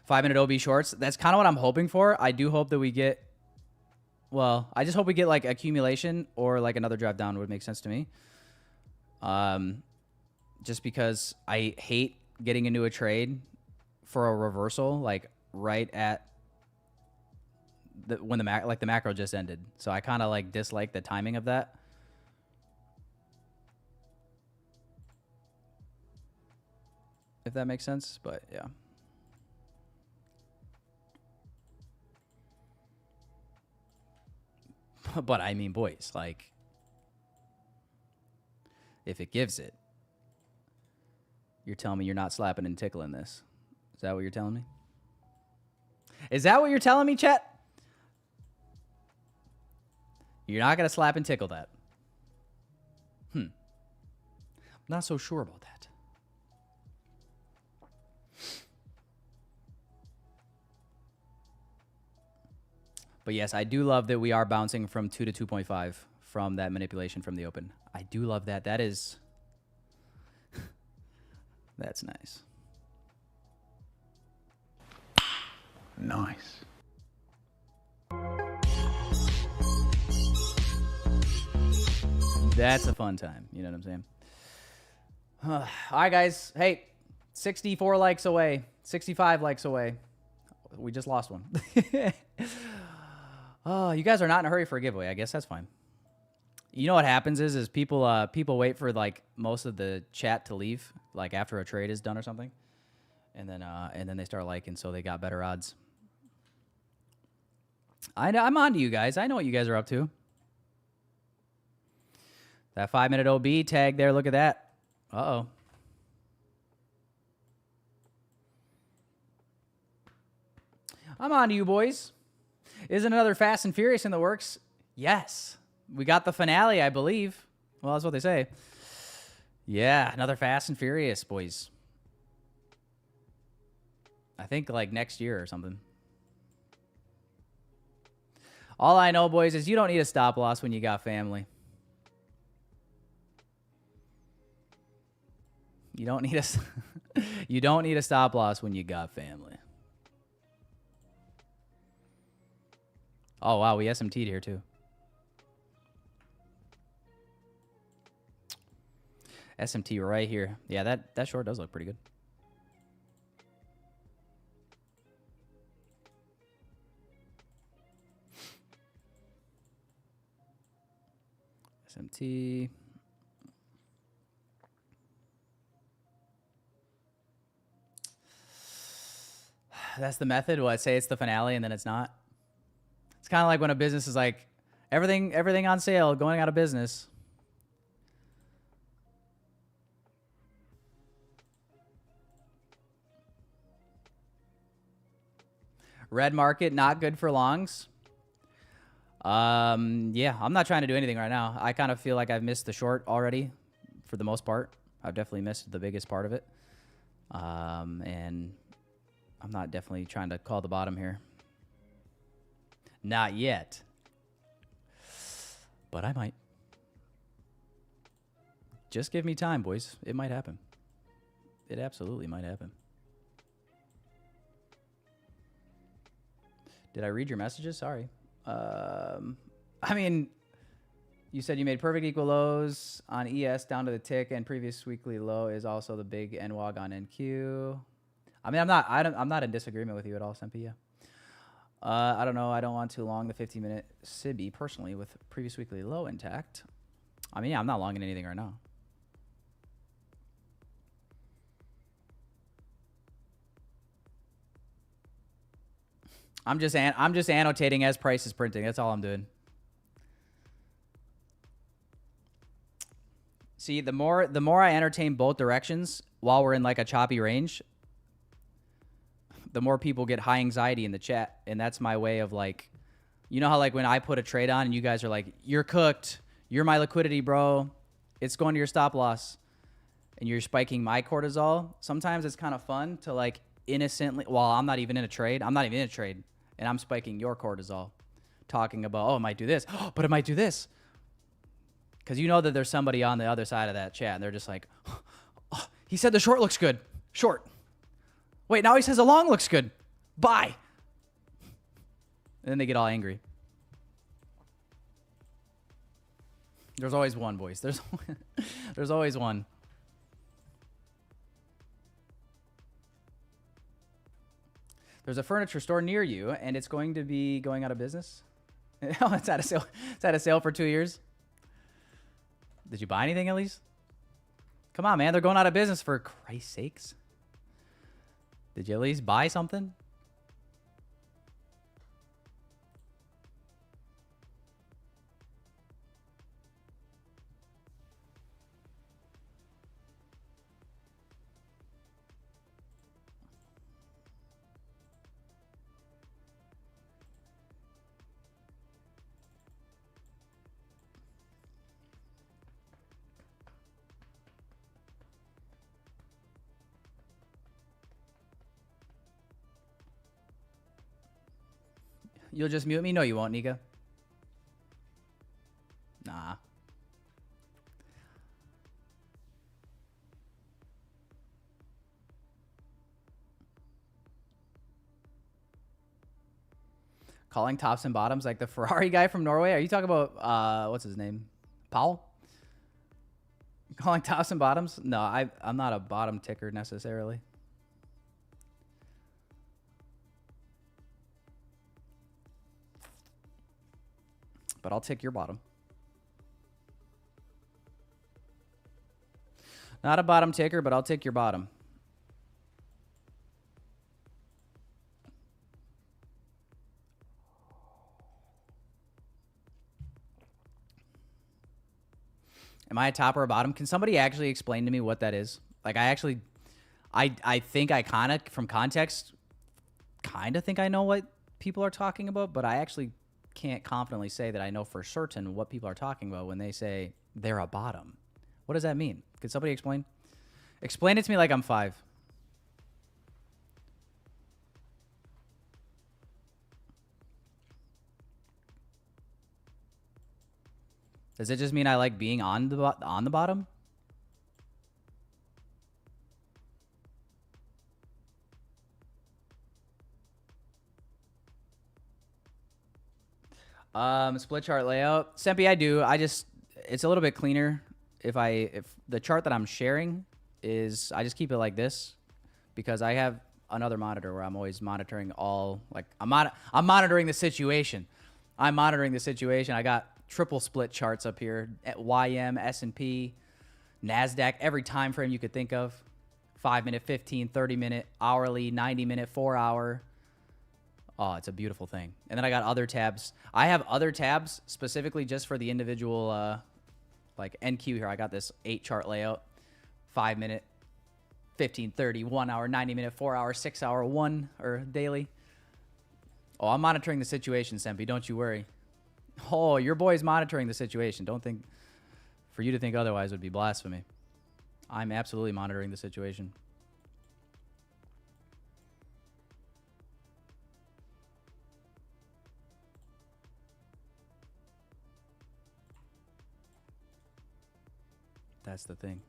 Five-minute OB shorts. That's kind of what I'm hoping for. I do hope that we get, well, I just hope we get like accumulation or like another drive down would make sense to me. Just because I hate getting into a trade for a reversal, like right at when the macro just ended. So I kind of like dislike the timing of that. If that makes sense, but yeah. But I mean, boys, like, if it gives it, you're telling me you're not slapping and tickling this. Is that what you're telling me? Is that what you're telling me, Chet? You're not going to slap and tickle that. I'm not so sure about that. But yes, I do love that we are bouncing from 2 to 2.5 from that manipulation from the open. I do love that. That is... That's nice. Nice. That's a fun time. You know what I'm saying? All right, guys. Hey, 64 likes away. 65 likes away. We just lost one. Oh, you guys are not in a hurry for a giveaway. I guess that's fine. You know what happens is people people wait for like most of the chat to leave, like after a trade is done or something, and then they start liking, so they got better odds. I'm on to you guys. I know what you guys are up to. That 5-minute OB tag there. Look at that. Uh-oh. I'm on to you, boys. Isn't another Fast and Furious in the works? Yes. We got the finale, I believe. Well, that's what they say. Yeah, another Fast and Furious, boys. I think like next year or something. All I know, boys, is you don't need a stop loss when you got family. You don't need a you don't need a stop loss when you got family. Oh wow, we SMT'd here too. SMT right here. Yeah, that short does look pretty good. XMT. That's the method. What, say it's the finale and then it's not? It's kind of like when a business is like, everything on sale, going out of business. Red market, not good for longs. Yeah, I'm not trying to do anything right now. I kind of feel like I've missed the short already for the most part. I've definitely missed the biggest part of it. And I'm not definitely trying to call the bottom here. Not yet. But I might. Just give me time, boys. It might happen. It absolutely might happen. Did I read your messages? Sorry. I mean, you said you made perfect equal lows on ES down to the tick, and previous weekly low is also the big NWAG on NQ. I mean, I'm not in disagreement with you at all, Sempi. Yeah. I don't know. I don't want to long the 15-minute SIBI personally with previous weekly low intact. I mean, yeah, I'm not longing anything right now. I'm just annotating as price is printing. That's all I'm doing. See, the more I entertain both directions while we're in like a choppy range, the more people get high anxiety in the chat, and that's my way of like, you know how like when I put a trade on and you guys are like, you're cooked, you're my liquidity, bro, it's going to your stop loss, and you're spiking my cortisol. Sometimes it's kind of fun to like innocently, while I'm not even in a trade, and I'm spiking your cortisol, talking about, oh, it might do this, but it might do this. Because you know that there's somebody on the other side of that chat, and they're just like, oh, he said the short looks good. Short. Wait, now he says the long looks good. Buy. And then they get all angry. There's always one, boys. There's always one. There's a furniture store near you, and it's going to be going out of business. Oh, it's at a sale. It's at a sale for 2 years. Did you buy anything at least? Come on, man. They're going out of business, for Christ's sakes. Did you at least buy something? You'll just mute me? No, you won't, Nika. Nah. Calling tops and bottoms like the Ferrari guy from Norway? Are you talking about, what's his name? Powell? Calling tops and bottoms? No, I'm not a bottom ticker necessarily. But I'll tick your bottom. Not a bottom ticker, but I'll tick your bottom. Am I a top or a bottom? Can somebody actually explain to me what that is? Like, I think I kind of, from context, kind of think I know what people are talking about, but I actually can't confidently say that I know for certain what people are talking about when they say they're a bottom. What does that mean? Could somebody explain? Explain it to me like I'm 5. Does it just mean I like being on the bottom? Split chart layout. Sempi, I do. It's a little bit cleaner if the chart that I'm sharing is, I just keep it like this because I have another monitor where I'm always monitoring all, like, I'm monitoring the situation. I'm monitoring the situation. I got triple split charts up here at YM, S&P, NASDAQ, every time frame you could think of. 5-minute, 15, 30-minute, hourly, 90-minute, 4-hour. Oh, it's a beautiful thing. And then I got other tabs. I have other tabs specifically just for the individual, like NQ here. I got this 8-chart layout. 5-minute, 15, 30, 1 hour, 90-minute, 4-hour, 6-hour, 1 or daily. Oh, I'm monitoring the situation, Sempi. Don't you worry. Oh, your boy's monitoring the situation. Don't think... For you to think otherwise would be blasphemy. I'm absolutely monitoring the situation. That's the thing.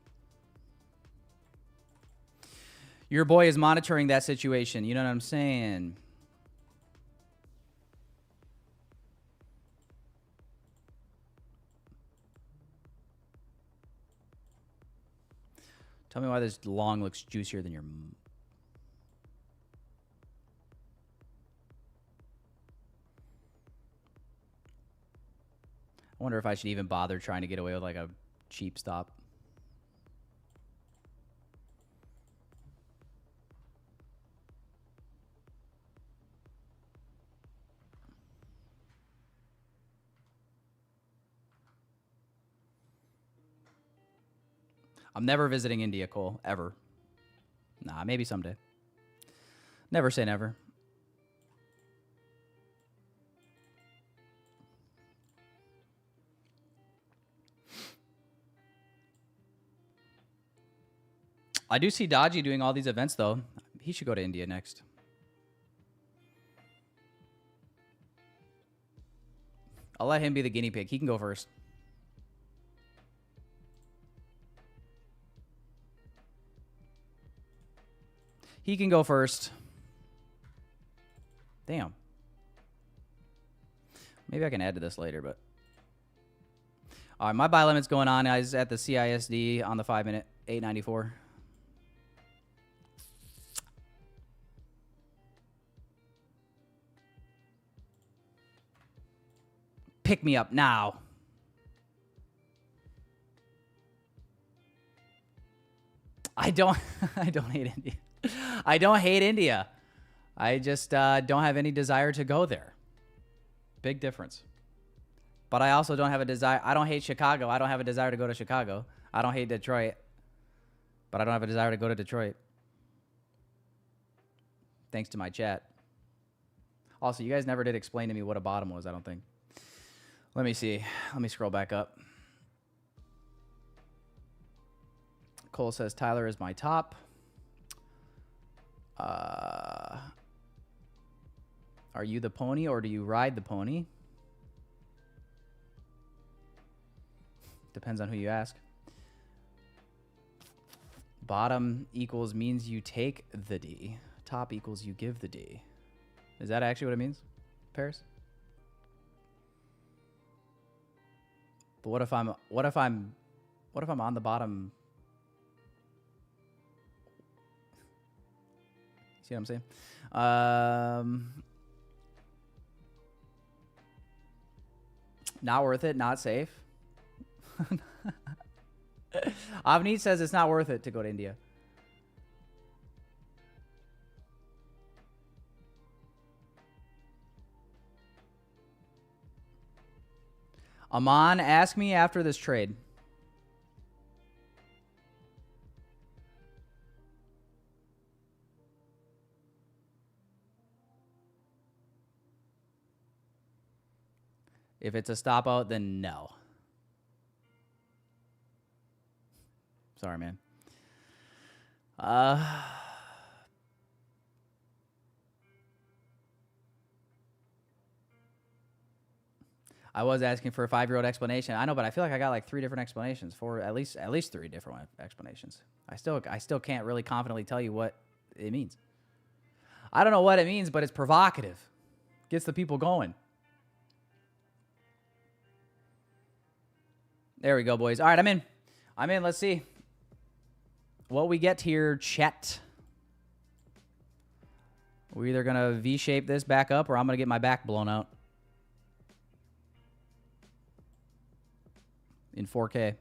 Your boy is monitoring that situation. You know what I'm saying? Tell me why this long looks juicier than your... I wonder if I should even bother trying to get away with like a cheap stop. I'm never visiting India, Cole, ever. Nah, maybe someday. Never say never. I do see Dodgy doing all these events, though. He should go to India next. I'll let him be the guinea pig. He can go first. He can go first. Damn. Maybe I can add to this later, but... All right, my buy limit's going on. I was at the CISD on the 5-minute, 894. Pick me up now. I don't hate India. I don't hate India. I just don't have any desire to go there. Big difference. But I also don't have a desire. I don't hate Chicago. I don't have a desire to go to Chicago. I don't hate Detroit. But I don't have a desire to go to Detroit. Thanks to my chat. Also, you guys never did explain to me what a bottom was, I don't think. Let me see. Let me scroll back up. Cole says Tyler is my top. Are you the pony or do you ride the pony? Depends on who you ask. Bottom equals means you take the D. Top equals you give the D. Is that actually what it means, Paris? But what if I'm on the bottom? See what I'm saying? Not worth it, not safe. Avneet says it's not worth it to go to India. Aman, ask me after this trade. If it's a stop out, then no. Sorry, man. I was asking for a 5-year-old explanation. I know, but I feel like I got like 3 different explanations for at least 3 different explanations. I still can't really confidently tell you what it means. I don't know what it means, but it's provocative. Gets the people going. There we go, boys. All right, I'm in. Let's see what we get here, chat. We're either going to V-shape this back up or I'm going to get my back blown out. in 4K.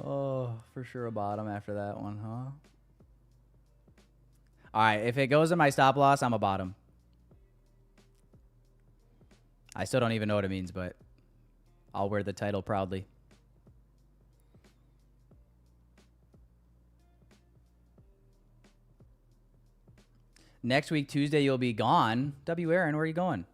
Oh, for sure a bottom after that one, huh? All right, if it goes in my stop loss, I'm a bottom. I still don't even know what it means, but I'll wear the title proudly. Next week, Tuesday, you'll be gone. W. Aaron, where are you going?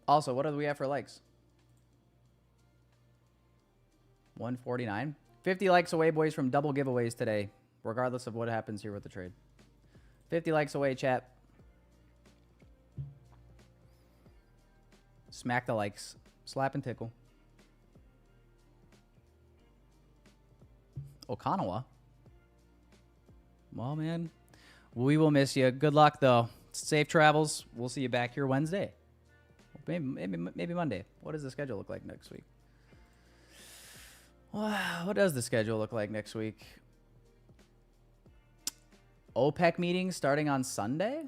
Also, what do we have for likes? 149. 50 likes away, boys, from double giveaways today, regardless of what happens here with the trade. 50 likes away, chat. Smack the likes. Slap and tickle. Okinawa. Well, man, we will miss you. Good luck, though. Safe travels. We'll see you back here Wednesday. Maybe Monday. What does the schedule look like next week? What does the schedule look like next week? OPEC meetings starting on Sunday?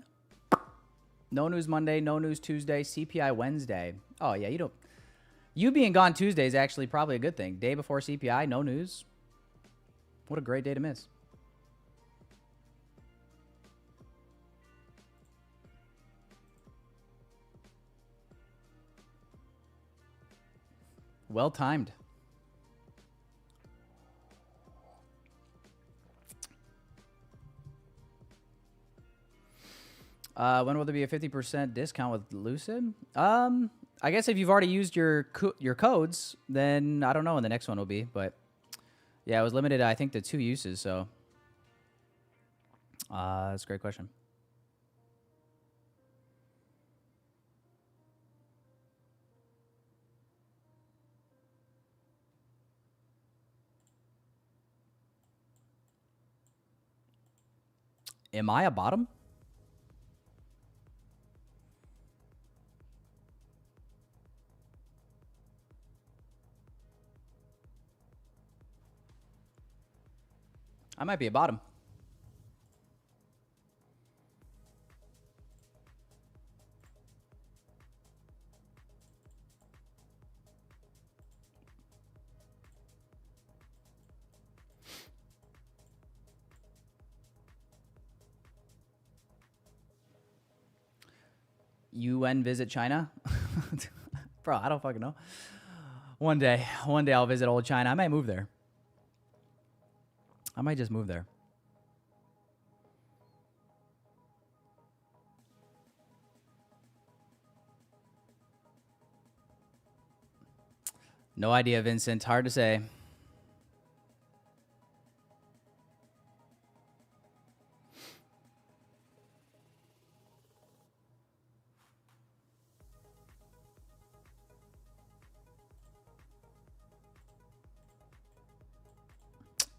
No news Monday, no news Tuesday, CPI Wednesday. Oh, yeah, you being gone Tuesday is actually probably a good thing. Day before CPI, no news. What a great day to miss. Well timed. When will there be a 50% discount with Lucid? I guess if you've already used your codes, then I don't know when the next one will be. But yeah, it was limited, I think, to 2 uses. So that's a great question. Am I a bottom? I might be a bottom. UN visit China? Bro, I don't fucking know. One day I'll visit old China. I might move there. I might just move there. No idea, Vincent. Hard to say.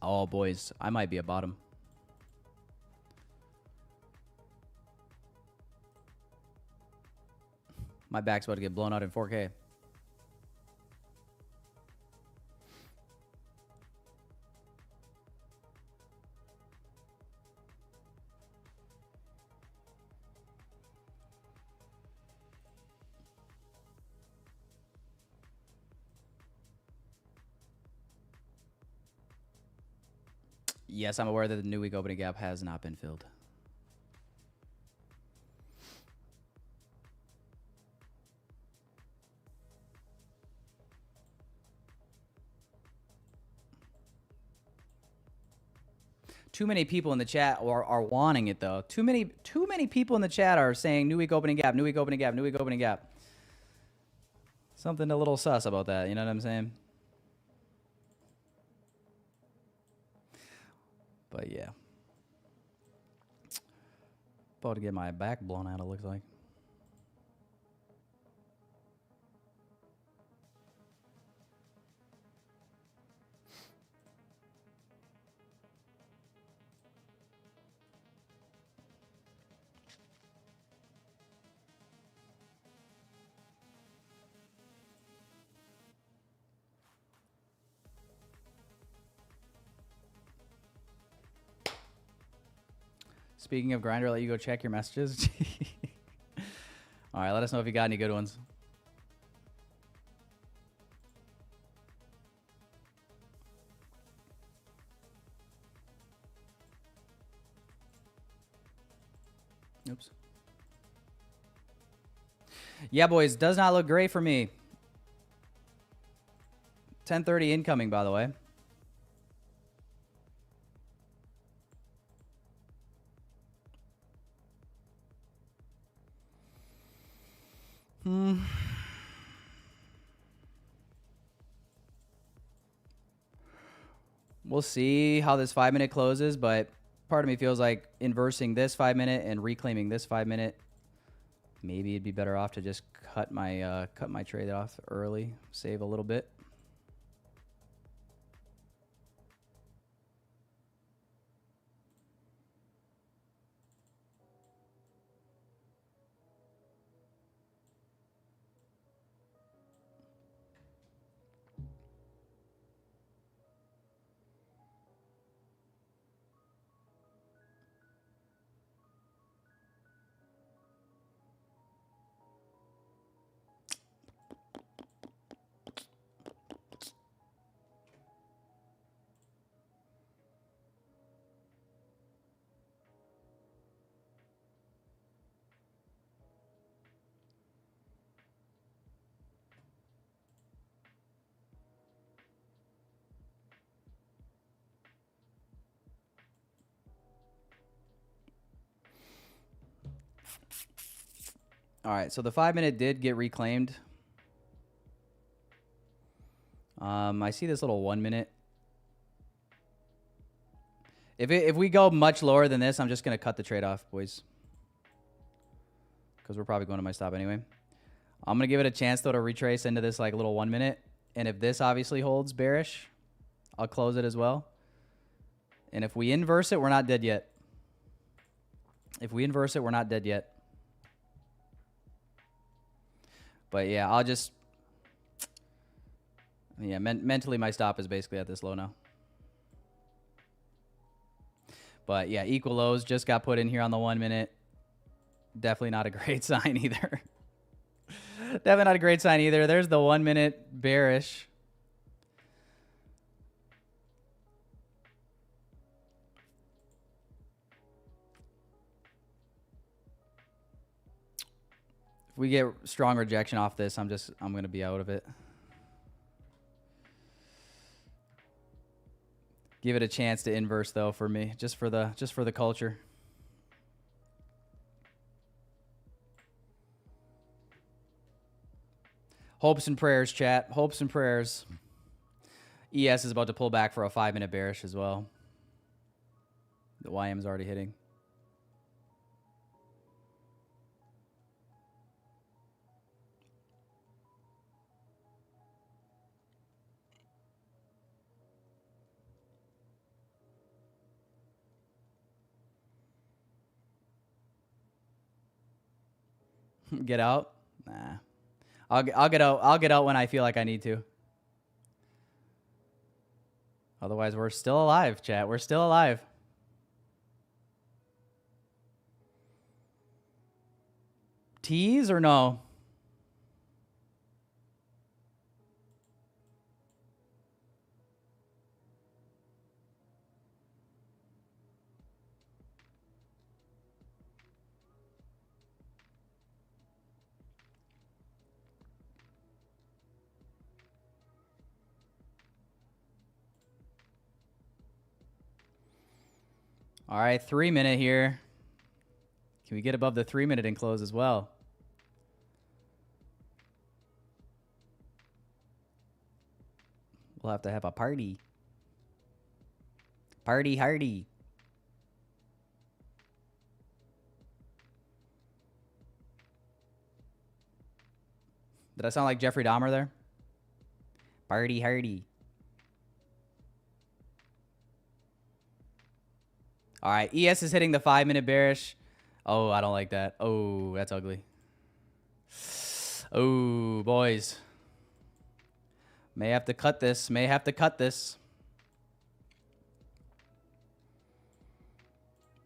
Oh, boys, I might be a bottom. My back's about to get blown out in 4K. Yes, I'm aware that the new week opening gap has not been filled. Too many people in the chat are wanting it though. Too many people in the chat are saying new week opening gap, new week opening gap, new week opening gap. Something a little sus about that, you know what I'm saying? But yeah. About to get my back blown out, it looks like. Speaking of Grindr, I'll let you go check your messages. All right, let us know if you got any good ones. Oops. Yeah, boys, does not look great for me. 10:30 incoming, by the way. We'll see how this 5-minute closes, but part of me feels like inversing this 5-minute and reclaiming this 5-minute. Maybe it'd be better off to just cut my trade off early, save a little bit. All right, so the 5-minute did get reclaimed. I see this little 1-minute. If we go much lower than this, I'm just gonna cut the trade off, boys, because we're probably going to my stop anyway. I'm gonna give it a chance though to retrace into this like little 1-minute, and if this obviously holds bearish, I'll close it as well. And if we inverse it, we're not dead yet. If we inverse it, we're not dead yet. But yeah, I'll just, yeah, mentally my stop is basically at this low now. But yeah, equal lows just got put in here on the 1-minute. Definitely not a great sign either. Definitely not a great sign either. There's the 1-minute bearish. If we get strong rejection off this, I'm going to be out of it. Give it a chance to inverse though for me, just for the culture. Hopes and prayers, chat. Hopes and prayers. ES is about to pull back for a 5-minute bearish as well. The YM is already hitting. Get out? Nah. I'll get out. I'll get out when I feel like I need to. Otherwise, we're still alive, chat. We're still alive. Tease or no? All right, 3-minute here. Can we get above the 3-minute and close as well? We'll have to have a party. Party hardy. Did I sound like Jeffrey Dahmer there? Party hardy. All right, ES is hitting the 5-minute bearish. Oh, I don't like that. Oh, that's ugly. Oh, boys. May have to cut this. May have to cut this.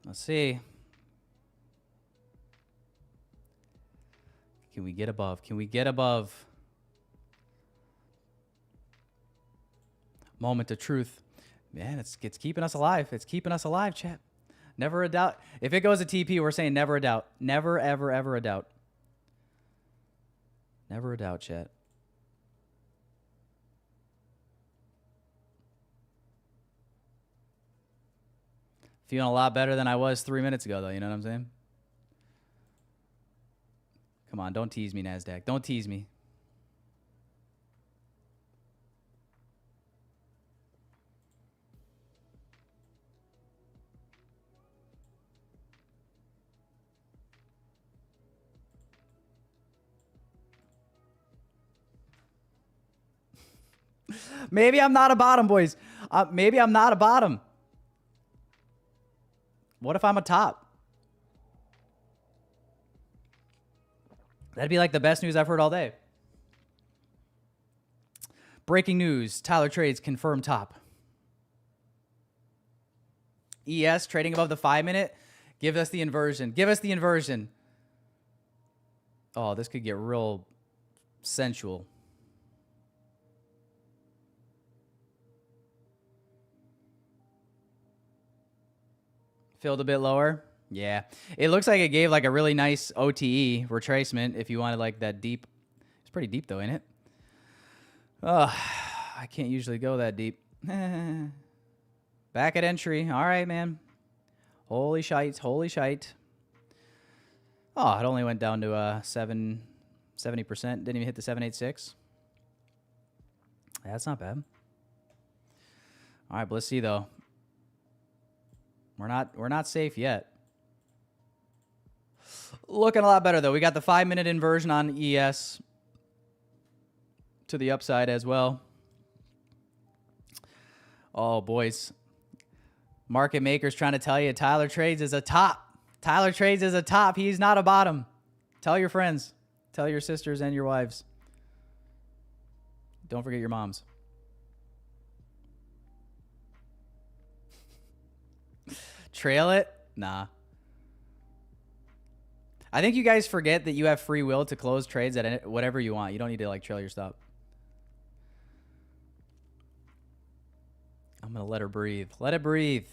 Let's see. Can we get above? Can we get above? Moment of truth. Man, it's keeping us alive. It's keeping us alive, chat. Never a doubt. If it goes to TP, we're saying never a doubt. Never, ever, ever a doubt. Never a doubt, chat. Feeling a lot better than I was 3 minutes ago, though. You know what I'm saying? Come on, don't tease me, NASDAQ. Don't tease me. Maybe I'm not a bottom, boys. Maybe I'm not a bottom. What if I'm a top? That'd be like the best news I've heard all day. Breaking news. Tyler Trades confirmed top. ES trading above the 5-minute. Give us the inversion. Give us the inversion. Oh, this could get real sensual. Filled a bit lower. Yeah. It looks like it gave like a really nice OTE retracement if you wanted like that deep. It's pretty deep though, ain't it? Oh, I can't usually go that deep. Back at entry. All right, man. Holy shite. Holy shite. Oh, it only went down to 70%. Didn't even hit the 786. That's not bad. All right, but let's see though. We're not safe yet. Looking a lot better though. We got the 5-minute inversion on ES to the upside as well. Oh, boys. Market makers trying to tell you Tyler Trades is a top. Tyler Trades is a top. He's not a bottom. Tell your friends. Tell your sisters and your wives. Don't forget your moms. Trail it? Nah. I think you guys forget that you have free will to close trades at whatever you want. You don't need to like trail your stop. I'm going to let her breathe. Let it breathe.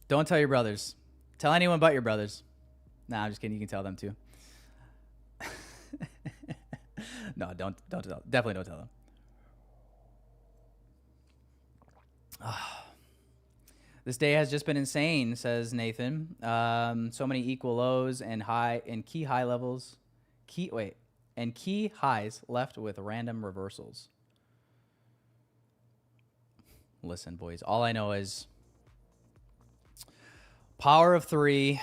Don't tell your brothers. Tell anyone but your brothers. Nah, I'm just kidding. You can tell them too. No, don't tell. Definitely don't tell them. Oh. This day has just been insane, says Nathan. So many equal lows and key high levels. And key highs left with random reversals. Listen, boys, all I know is power of 3,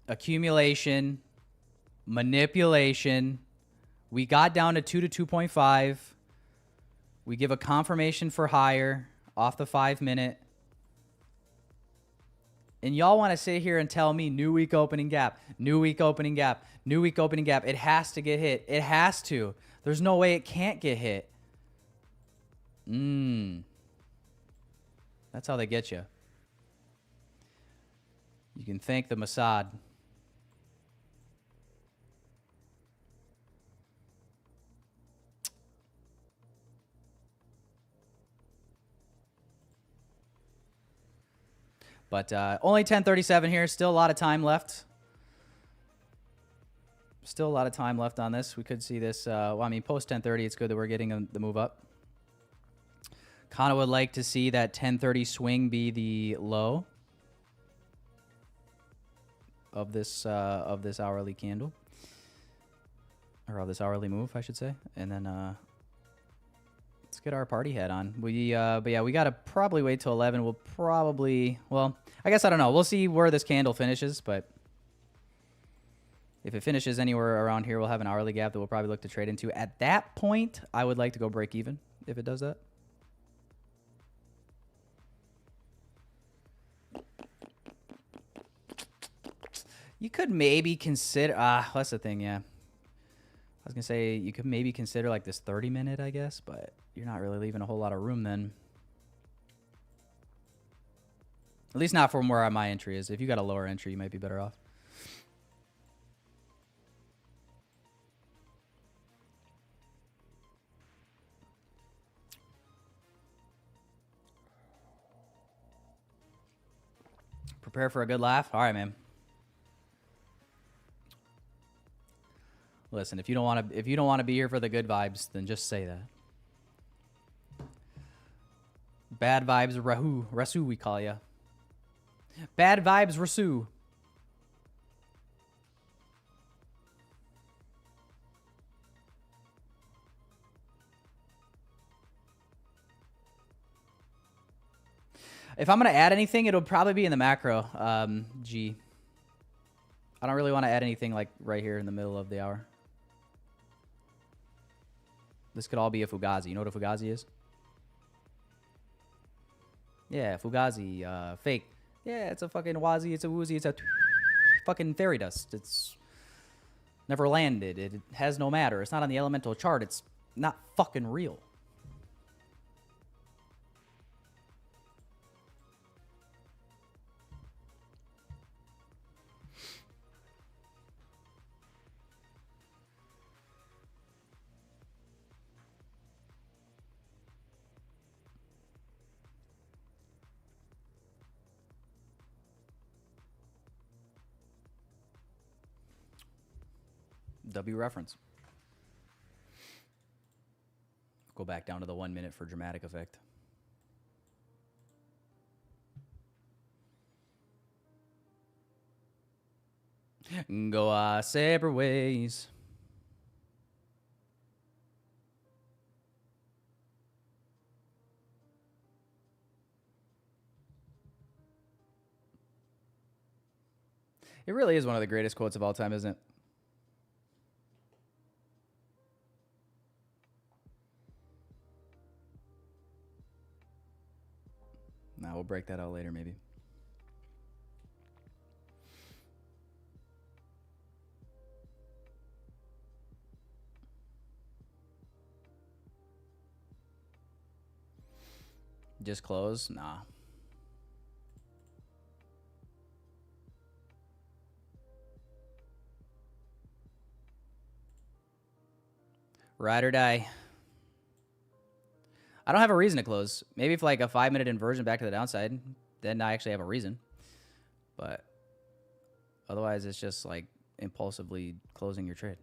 accumulation, manipulation. We got down to 2 to 2.5. We give a confirmation for higher off the 5-minute. And y'all want to sit here and tell me new week opening gap, new week opening gap, new week opening gap. It has to get hit. It has to. There's no way it can't get hit. That's how they get you. You can thank the Mossad. But only 10:37 here. Still a lot of time left. Still a lot of time left on this. We could see this. Well, I mean, post 10:30, it's good that we're getting the move up. Kind of would like to see that 1030 swing be the low of this hourly candle, or of this hourly move, I should say. And then let's get our party hat on. But yeah, we gotta probably wait till 11. We'll probably, well, I guess I don't know. We'll see where this candle finishes, but if it finishes anywhere around here, we'll have an hourly gap that we'll probably look to trade into. At that point, I would like to go break even if it does that. You could maybe consider, that's the thing, yeah. I was going to say, you could maybe consider like this 30-minute, I guess, but you're not really leaving a whole lot of room then. At least not from where my entry is. If you got a lower entry, you might be better off. Prepare for a good laugh? All right, man. Listen, if you don't want to be here for the good vibes, then just say that. Bad vibes, Rasu, we call ya. Bad vibes, Rasu. If I'm gonna add anything, it'll probably be in the macro. G. I don't really want to add anything like right here in the middle of the hour. This could all be a Fugazi. You know what a Fugazi is? Yeah, Fugazi, fake. Yeah, it's a fucking wazi, it's a woozy, it's a fucking fairy dust. It's never landed. It has no matter. It's not on the elemental chart. It's not fucking real. W reference. Go back down to the 1 minute for dramatic effect. Go our separate ways. It really is one of the greatest quotes of all time, isn't it? Nah, we'll break that out later, maybe. Just close? Nah. Ride or die. I don't have a reason to close. Maybe if like a 5-minute inversion back to the downside, then I actually have a reason. But otherwise, it's just like impulsively closing your trade.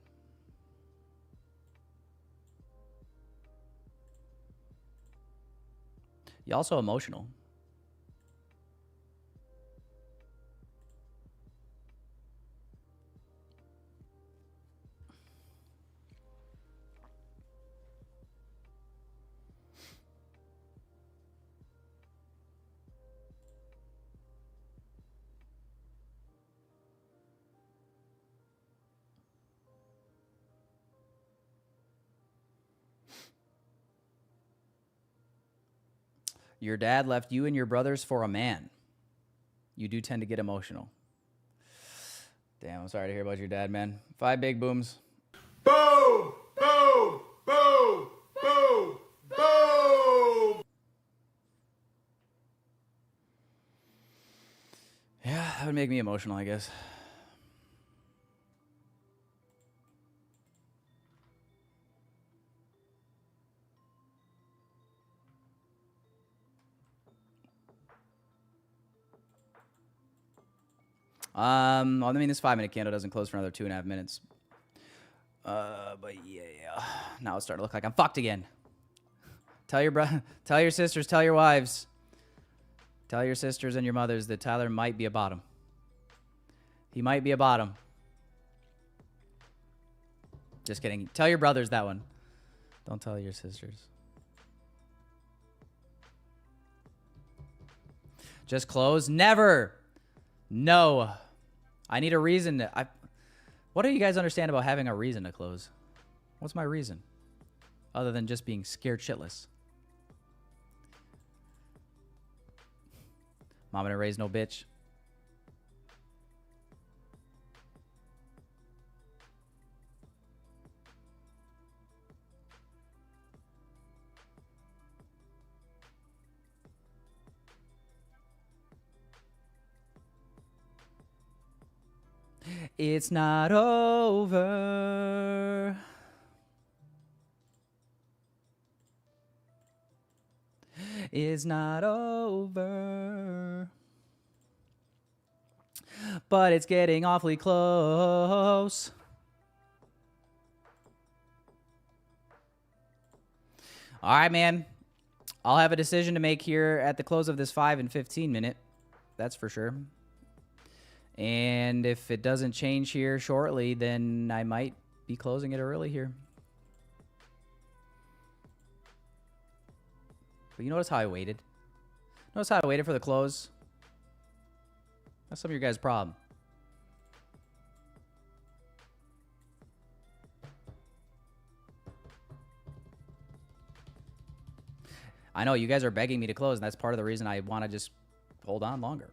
You're also emotional. Your dad left you and your brothers for a man. You do tend to get emotional. Damn, I'm sorry to hear about your dad, man. 5 big booms. Boom! Boom! Boom! Boom! Boom! Yeah, that would make me emotional, I guess. Well, I mean, this 5-minute candle doesn't close for another 2.5 minutes. But yeah. Now it's starting to look like I'm fucked again. Tell your sisters, tell your wives, tell your sisters and your mothers that Tyler might be a bottom. He might be a bottom. Just kidding. Tell your brothers that one. Don't tell your sisters. Just close? Never. No. I need a reason to... What do you guys understand about having a reason to close? What's my reason? Other than just being scared shitless. Mom gonna raise no bitch. It's not over. It's not over. But it's getting awfully close. All right, man. I'll have a decision to make here at the close of this 5 and 15 minute. That's for sure. And if it doesn't change here shortly, then I might be closing it early here. But you notice how I waited? Notice how I waited for the close? That's some of your guys' problem. I know you guys are begging me to close, and that's part of the reason I want to just hold on longer.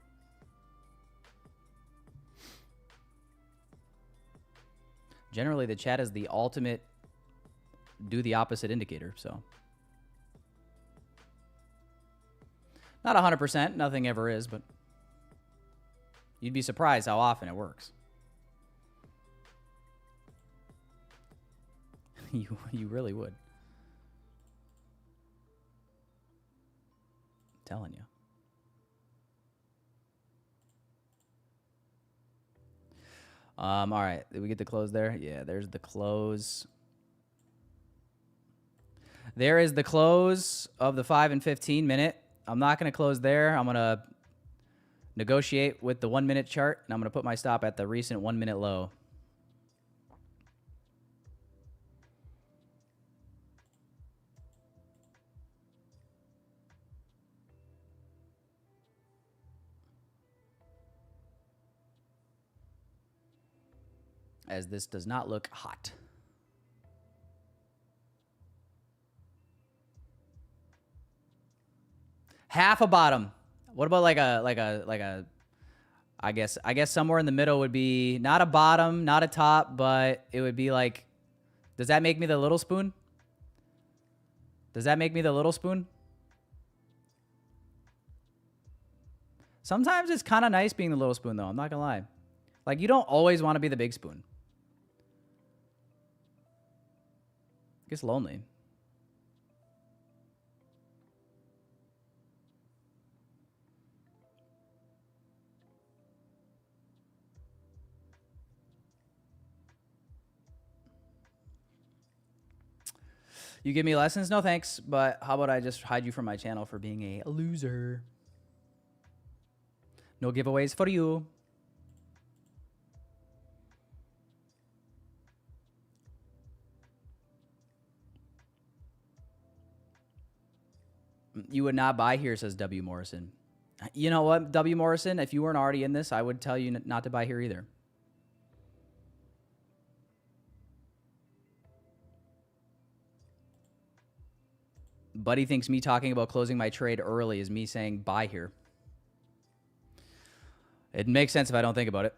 Generally, the chat is the ultimate do the opposite indicator, so. Not 100%, nothing ever is, but you'd be surprised how often it works. You really would. I'm telling you. All right, did we get the close there? Yeah, there's the close. There is the close of the 5 and 15 minute. I'm not going to close there. I'm going to negotiate with the 1 minute chart, and I'm going to put my stop at the recent 1 minute low. As this does not look hot. Half a bottom. What about like a I guess somewhere in the middle would be not a bottom, not a top, but it would be like, does that make me the little spoon? Does that make me the little spoon? Sometimes it's kind of nice being the little spoon though, I'm not gonna lie. Like you don't always want to be the big spoon. It gets lonely. You give me lessons? No thanks, but how about I just hide you from my channel for being a loser? No giveaways for you. You would not buy here, says W. Morrison. You know what, W. Morrison? If you weren't already in this, I would tell you not to buy here either. Buddy thinks me talking about closing my trade early is me saying buy here. It makes sense if I don't think about it.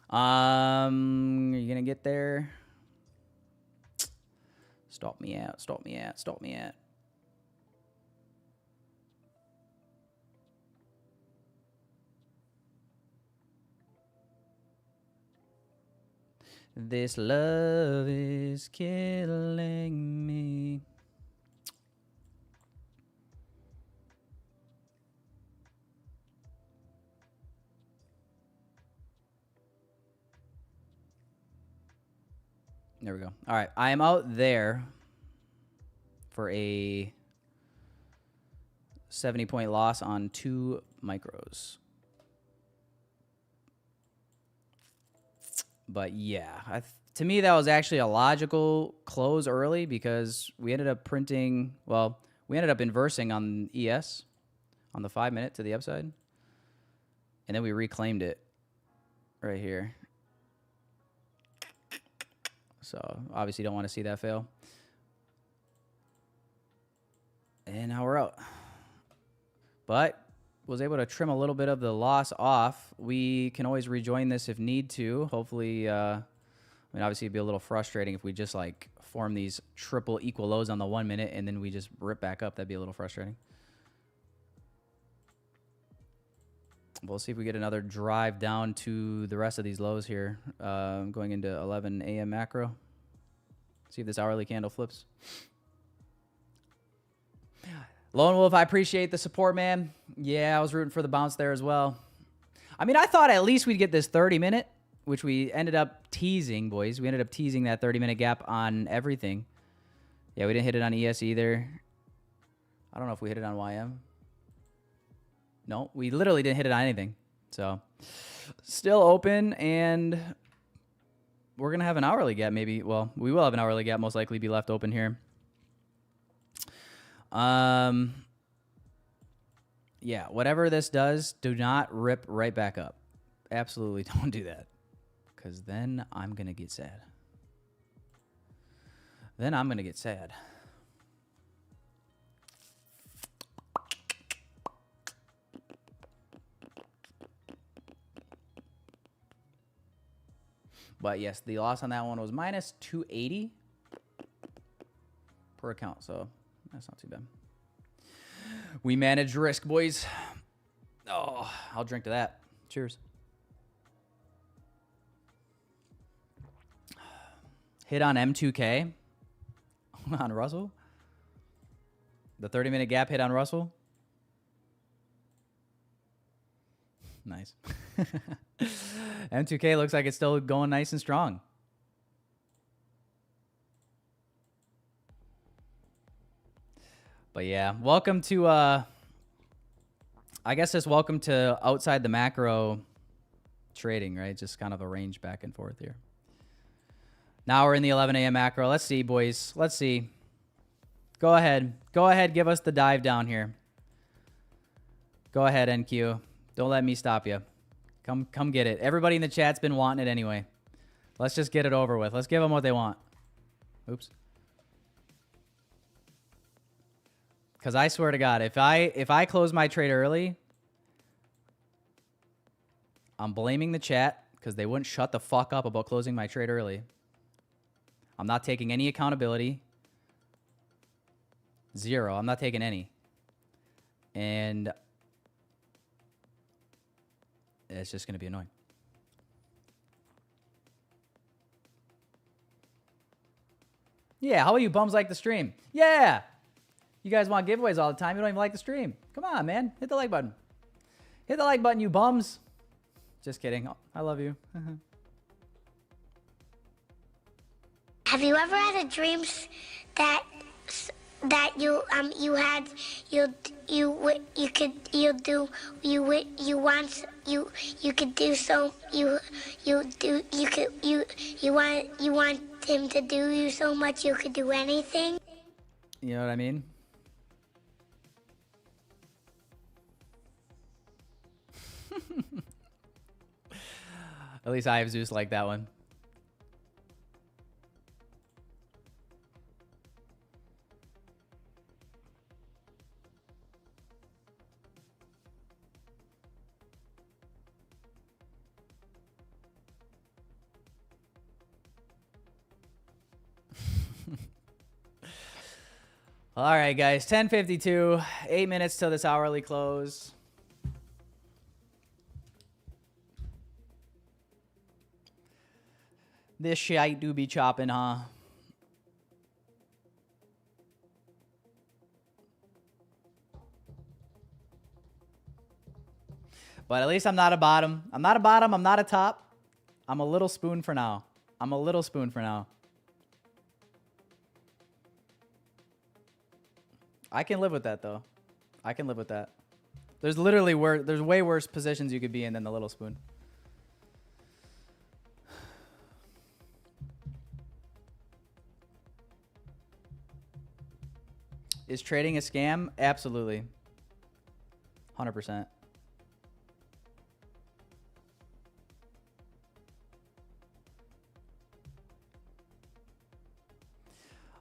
Are you gonna get there? Stop me out, stop me out, stop me out. This love is killing me. go. All right, I am out there for a 70-point loss on 2 micros. But yeah, to me that was actually a logical close early because we ended up printing, well, we ended up inversing on ES on the 5-minute to the upside. And then we reclaimed it right here. So obviously don't want to see that fail. And now we're out. But was able to trim a little bit of the loss off. We can always rejoin this if need to. Hopefully, I mean, obviously it'd be a little frustrating if we just like form these triple equal lows on the 1 minute and then we just rip back up. That'd be a little frustrating. We'll see if we get another drive down to the rest of these lows here. Going into 11 a.m. macro. See if this hourly candle flips. Lone Wolf, I appreciate the support, man. Yeah, I was rooting for the bounce there as well. I mean, I thought at least we'd get this 30-minute, which we ended up teasing, boys. We ended up teasing that 30-minute gap on everything. Yeah, we didn't hit it on ES either. I don't know if we hit it on YM. No, we literally didn't hit it on anything. So, still open, and we're going to have an hourly gap maybe. Well, we will have an hourly gap most likely be left open here. Yeah, whatever this does, do not rip right back up. Absolutely don't do that. Because then I'm going to get sad. Then I'm going to get sad. But yes, the loss on that one was minus 280 per account. So that's not too bad. We manage risk, boys. Oh, I'll drink to that. Cheers. Hit on M2K on Russell. The 30-minute gap hit on Russell. Nice. M2K looks like it's still going nice and strong. But yeah, welcome to, I guess just welcome to outside the macro trading, right? Just kind of a range back and forth here. Now we're in the 11 a.m. macro. Let's see, boys. Let's see. Go ahead. Go ahead. Give us the dive down here. Go ahead, NQ. Don't let me stop you. Come get it. Everybody in the chat's been wanting it anyway. Let's just get it over with. Let's give them what they want. Oops. Because I swear to God, if I close my trade early, I'm blaming the chat because they wouldn't shut the fuck up about closing my trade early. I'm not taking any accountability. Zero. I'm not taking any. And it's just going to be annoying. Yeah, how about you bums like the stream? Yeah. You guys want giveaways all the time. You don't even like the stream. Come on, man. Hit the like button. Hit the like button, you bums. Just kidding. I love you. Have you ever had a dream that you want him to do you so much you could do anything? You know what I mean? At least I have Zeus like that one. All right, guys, 10:52, 8 minutes till this hourly close. This shite do be chopping, huh? But at least I'm not a bottom. I'm not a bottom. I'm not a top. I'm a little spoon for now. I'm a little spoon for now. I can live with that though. I can live with that. There's literally there's way worse positions you could be in than the little spoon. Is trading a scam? Absolutely. 100%.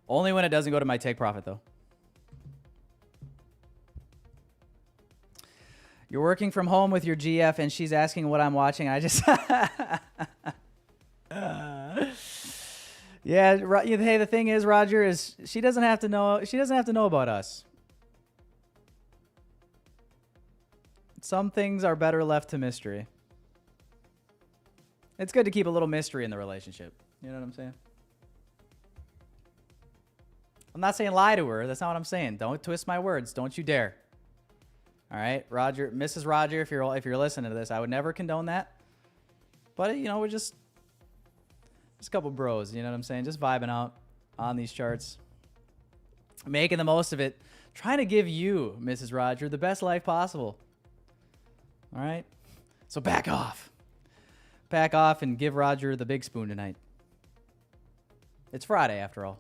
Only when it doesn't go to my take profit, though. You're working from home with your GF, and she's asking what I'm watching. I just... Yeah, hey, the thing is, Roger, is she doesn't have to know. She doesn't have to know about us. Some things are better left to mystery. It's good to keep a little mystery in the relationship. You know what I'm saying? I'm not saying lie to her. That's not what I'm saying. Don't twist my words. Don't you dare. All right, Roger, Mrs. Roger, if you're listening to this, I would never condone that. But you know, we're just a couple bros. You know what I'm saying? Just vibing out on these charts, making the most of it, trying to give you, Mrs. Roger, the best life possible. All right, so back off, and give Roger the big spoon tonight. It's Friday after all.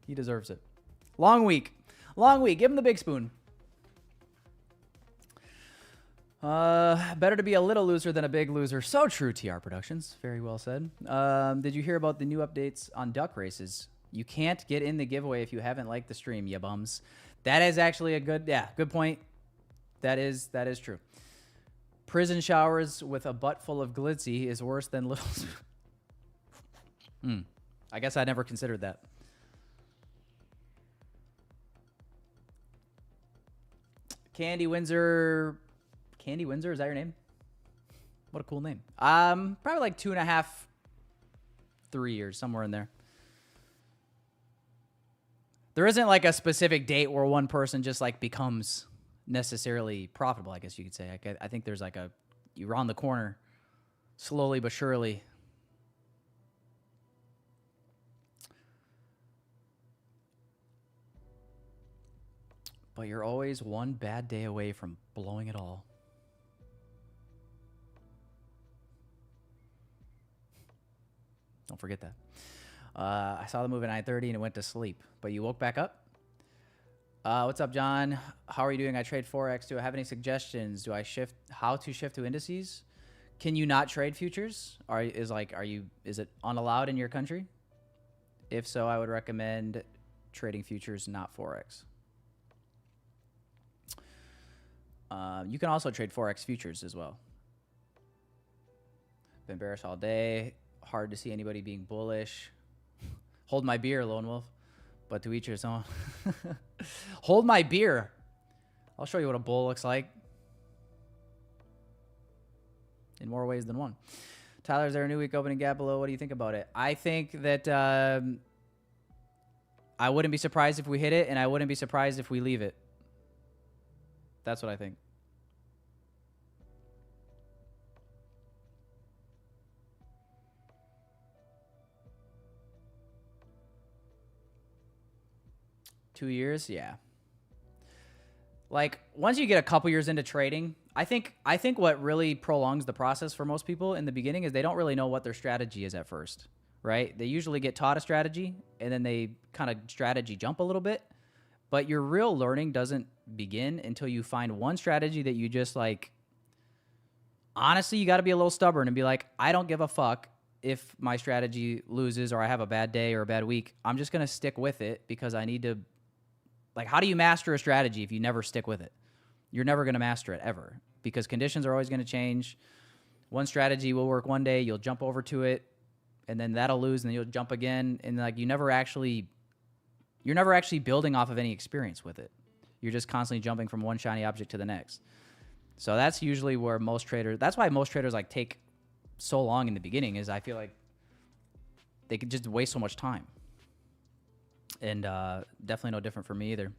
He deserves it. Long week. Give him the big spoon. Better to be a little loser than a big loser. So true, TR Productions. Very well said. Did you hear about the new updates on duck races? You can't get in the giveaway if you haven't liked the stream, ya bums. That is actually a good point. That is true. Prison showers with a butt full of glitzy is worse than little... I guess I never considered that. Candy Windsor, is that your name? What a cool name. Probably like 2.5, 3 years, somewhere in there. There isn't like a specific date where one person just like becomes necessarily profitable, I guess you could say. I think there's like you're on the corner, slowly but surely. But you're always one bad day away from blowing it all. Don't forget that. I saw the movie at 9:30 and it went to sleep. But you woke back up? What's up, John? How are you doing? I trade Forex. Do I have any suggestions? How to shift to indices? Can you not trade futures? Is it unallowed in your country? If so, I would recommend trading futures, not Forex. You can also trade Forex futures as well. Been bearish all day. Hard to see anybody being bullish. Hold my beer, Lone Wolf. But to each his own. Hold my beer. I'll show you what a bull looks like. In more ways than one. Tyler, is there a new week opening gap below? What do you think about it? I think that I wouldn't be surprised if we hit it, and I wouldn't be surprised if we leave it. That's what I think. Two years, yeah. Like once you get a couple years into trading, I think what really prolongs the process for most people in the beginning is they don't really know what their strategy is at first, right? They usually get taught a strategy and then they kind of strategy jump a little bit. But your real learning doesn't begin until you find one strategy that you just like. Honestly, you got to be a little stubborn and be like, I don't give a fuck if my strategy loses or I have a bad day or a bad week. I'm just going to stick with it because I need to. Like, how do you master a strategy if you never stick with it? You're never going to master it ever because conditions are always going to change. One strategy will work one day, you'll jump over to it, and then that'll lose, and then you'll jump again, and like you're never actually building off of any experience with it. You're just constantly jumping from one shiny object to the next. So that's usually where that's why most traders like take so long in the beginning is I feel like they could just waste so much time. And definitely no different for me either.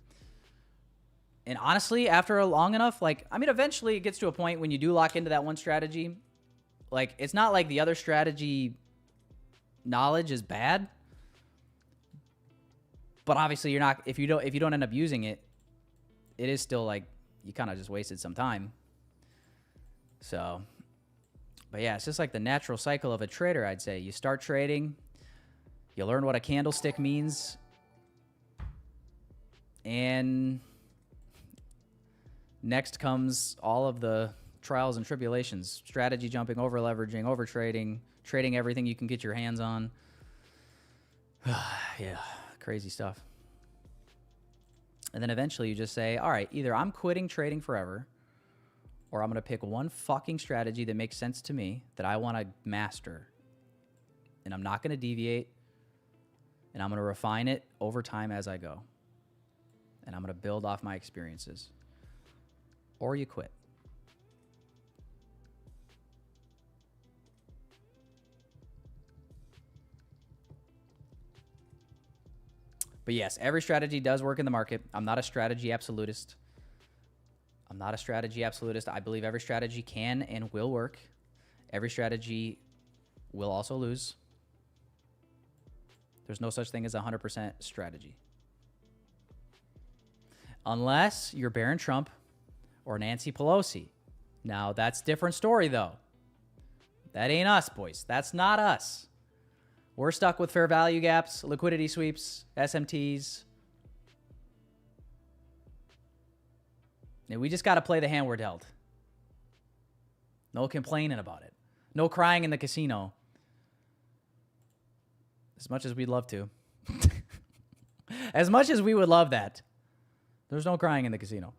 And honestly, after long enough, like, I mean, eventually it gets to a point when you do lock into that one strategy. Like, it's not like the other strategy knowledge is bad. But obviously you're not, if you don't end up using it, it is still like you kind of just wasted some time. So, but yeah, it's just like the natural cycle of a trader, I'd say. You start trading, you learn what a candlestick means, and next comes all of the trials and tribulations. Strategy jumping, over leveraging, over trading, trading everything you can get your hands on. Yeah, crazy stuff. And then eventually you just say, all right, either I'm quitting trading forever, or I'm going to pick one fucking strategy that makes sense to me that I want to master. And I'm not going to deviate. And I'm going to refine it over time as I go. And I'm going to build off my experiences. Or you quit. But yes, every strategy does work in the market. I'm not a strategy absolutist. I believe every strategy can and will work. Every strategy will also lose. There's no such thing as 100% strategy. Unless you're Barron Trump or Nancy Pelosi. Now, that's a different story, though. That ain't us, boys. That's not us. We're stuck with fair value gaps, liquidity sweeps, SMTs. And we just got to play the hand we're dealt. No complaining about it. No crying in the casino. As much as we'd love to. As much as we would love that. There's no crying in the casino.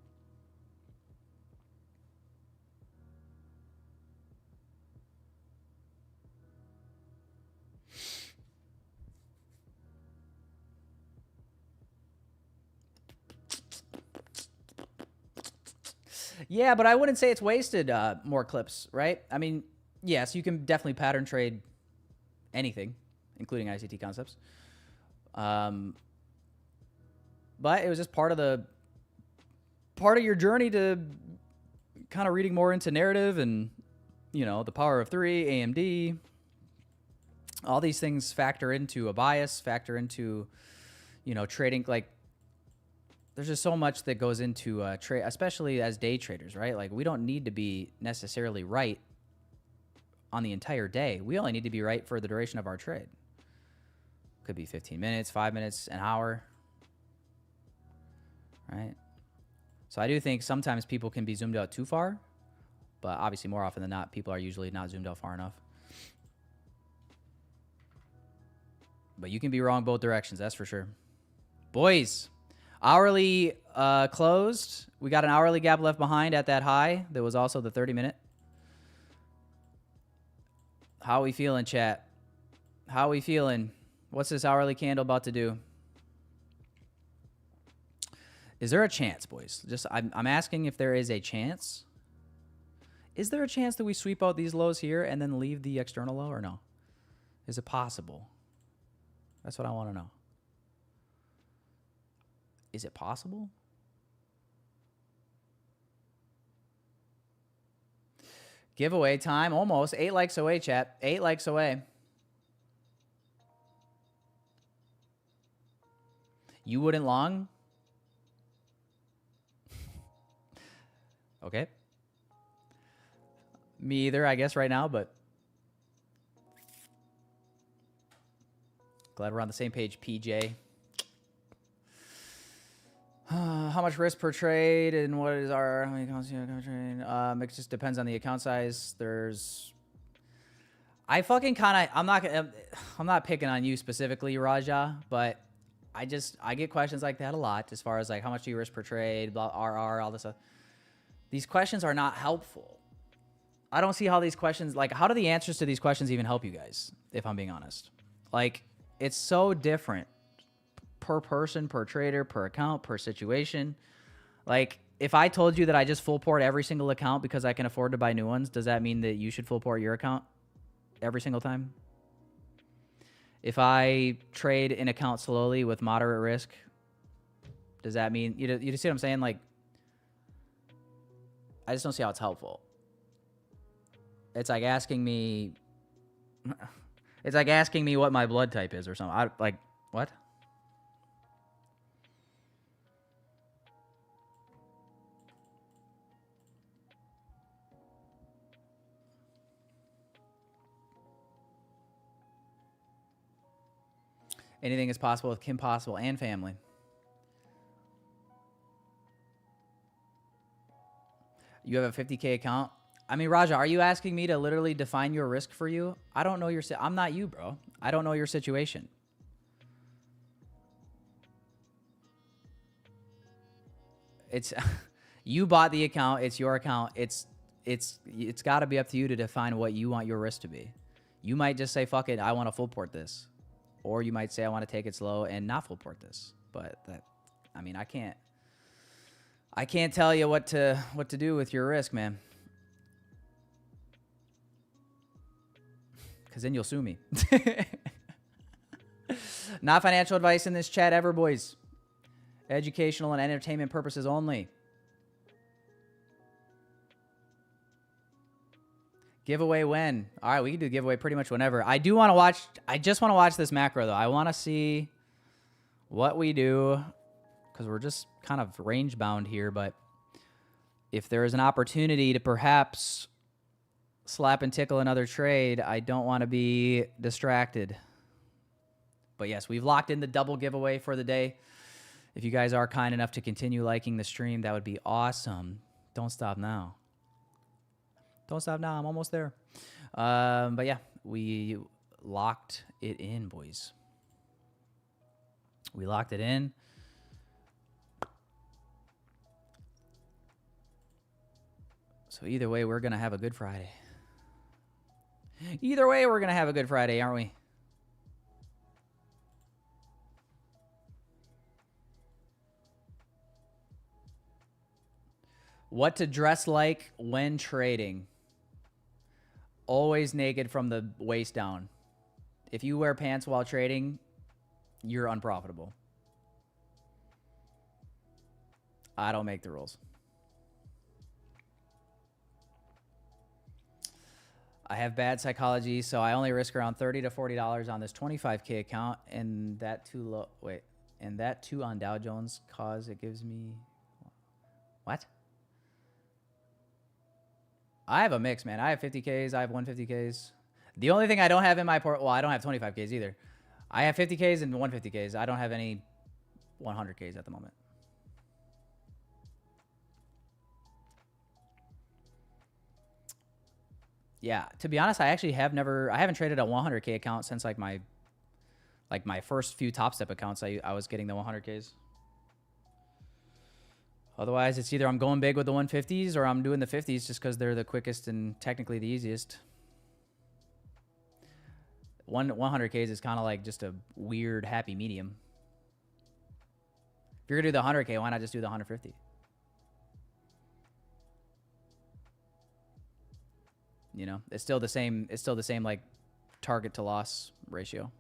Yeah, but I wouldn't say it's wasted more clips, right? I mean, yes, you can definitely pattern trade anything, including ICT concepts. But it was just part of your journey to kind of reading more into narrative and, you know, the power of three, AMD. All these things factor into a bias, factor into, you know, trading. Like, there's just so much that goes into trade, especially as day traders, right? Like, we don't need to be necessarily right on the entire day. We only need to be right for the duration of our trade. Could be 15 minutes, 5 minutes, an hour, right? So I do think sometimes people can be zoomed out too far, but obviously more often than not, people are usually not zoomed out far enough. But you can be wrong both directions, that's for sure. Boys, hourly closed. We got an hourly gap left behind at that high. There was also the 30-minute. How we feeling, chat? How we feeling? What's this hourly candle about to do? Is there a chance, boys? Just I'm asking if there is a chance. Is there a chance that we sweep out these lows here and then leave the external low, or no? Is it possible? That's what I want to know. Is it possible? Giveaway time, almost. 8 likes away, chat. 8 likes away. You wouldn't long? Okay. Me either, I guess, right now, but glad we're on the same page, PJ. How much risk per trade and what is our how many accounts you have trade? It just depends on the account size. I fucking kind of I'm not picking on you specifically, Raja, but I get questions like that a lot as far as like how much do you risk per trade, blah, RR, all this stuff. These questions are not helpful. I don't see how these questions, like, how do the answers to these questions even help you guys, if I'm being honest? Like, it's so different per person, per trader, per account, per situation. Like, if I told you that I just full port every single account because I can afford to buy new ones, does that mean that you should full port your account every single time? If I trade an account slowly with moderate risk, does that mean, you see what I'm saying? Like, I just don't see how it's helpful. It's like asking me what my blood type is or something. Like, what? Anything is possible with Kim Possible and family. You have a 50K account. I mean, Raja, are you asking me to literally define your risk for you? I don't know your... I'm not you, bro. I don't know your situation. It's... You bought the account. It's your account. It's got to be up to you to define what you want your risk to be. You might just say, fuck it, I want to full port this. Or you might say, I want to take it slow and not full port this. But that... I mean, I can't tell you what to do with your risk, man. Because then you'll sue me. Not financial advice in this chat ever, boys. Educational and entertainment purposes only. Giveaway when? All right, we can do giveaway pretty much whenever. I do want to watch... I just want to watch this macro, though. I want to see what we do. Because we're just kind of range bound here, but if there is an opportunity to perhaps slap and tickle another trade, I don't want to be distracted. But yes, we've locked in the double giveaway for the day. If you guys are kind enough to continue liking the stream, that would be awesome. Don't stop now. Don't stop now. I'm almost there. But yeah, we locked it in, boys. We locked it in. So either way, we're going to have a good Friday. Either way, we're going to have a good Friday, aren't we? What to dress like when trading. Always naked from the waist down. If you wear pants while trading, you're unprofitable. I don't make the rules. I have bad psychology, so I only risk around $30 to $40 on this 25K account, and that too low. Wait, and that too on Dow Jones cause it gives me what? I have a mix, man. I have 50Ks, I have 150Ks. The only thing I don't have in my well, I don't have 25Ks either. I have 50Ks and 150Ks. I don't have any 100Ks at the moment. Yeah, to be honest, I actually I haven't traded a 100K account since like my first few Top Step accounts. I was getting the 100Ks. Otherwise, it's either I'm going big with the 150s or I'm doing the 50s just because they're the quickest and technically the easiest. 100Ks is kind of like just a weird happy medium. If you're gonna do the 100K, why not just do the 150? You know, it's still the same. It's still the same like target to loss ratio.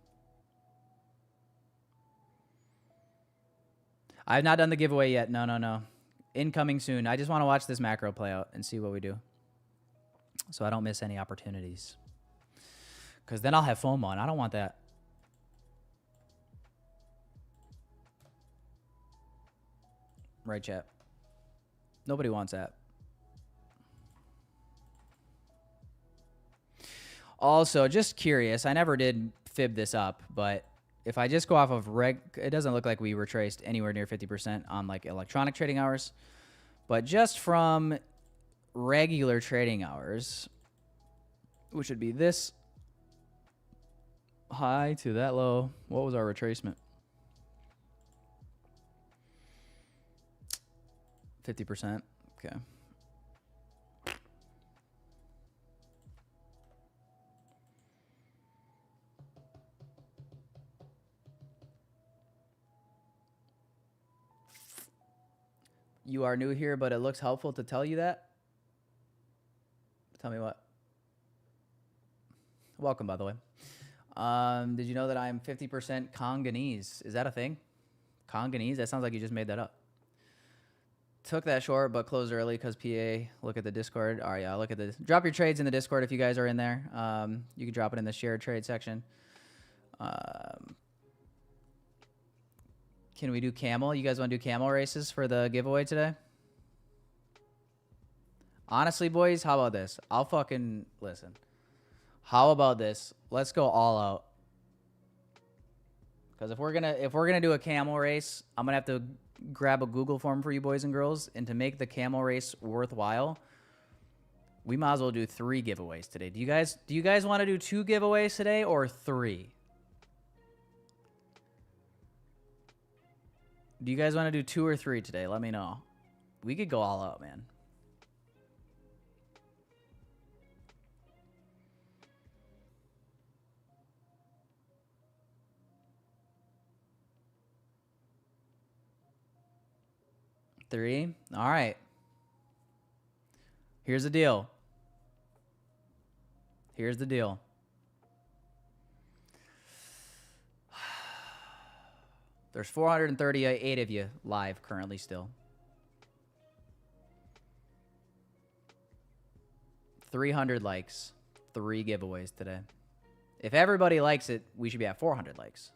I have not done the giveaway yet. No. Incoming soon. I just want to watch this macro play out and see what we do, so I don't miss any opportunities. Because then I'll have FOMO, and I don't want that. Right, chat? Nobody wants that. Also, just curious, I never did fib this up, but if I just go off of it doesn't look like we retraced anywhere near 50% on like electronic trading hours, but just from regular trading hours, which would be this high to that low, what was our retracement? 50%. Okay. You are new here, but it looks helpful to tell you that. Tell me what. Welcome, by the way. Did you know that I'm 50% Congolese? Is that a thing? Congolese? That sounds like you just made that up. Took that short, but closed early because PA. Look at the Discord. All right, yeah, look at this. Drop your trades in the Discord if you guys are in there. You can drop it in the shared trade section. Can we do camel? You guys want to do camel races for the giveaway today? Honestly, boys, how about this? I'll fucking listen. How about this? Let's go all out. Because if we're gonna do a camel race, I'm gonna have to grab a Google form for you boys and girls, and to make the camel race worthwhile, we might as well do 3 giveaways today. Do you guys want to do 2 giveaways today or 3? Do you guys want to do 2 or 3 today? Let me know. We could go all out, man. Three. All right. Here's the deal. Here's the deal. There's 438 of you live currently still. 300 likes. 3 giveaways today. If everybody likes it, we should be at 400 likes.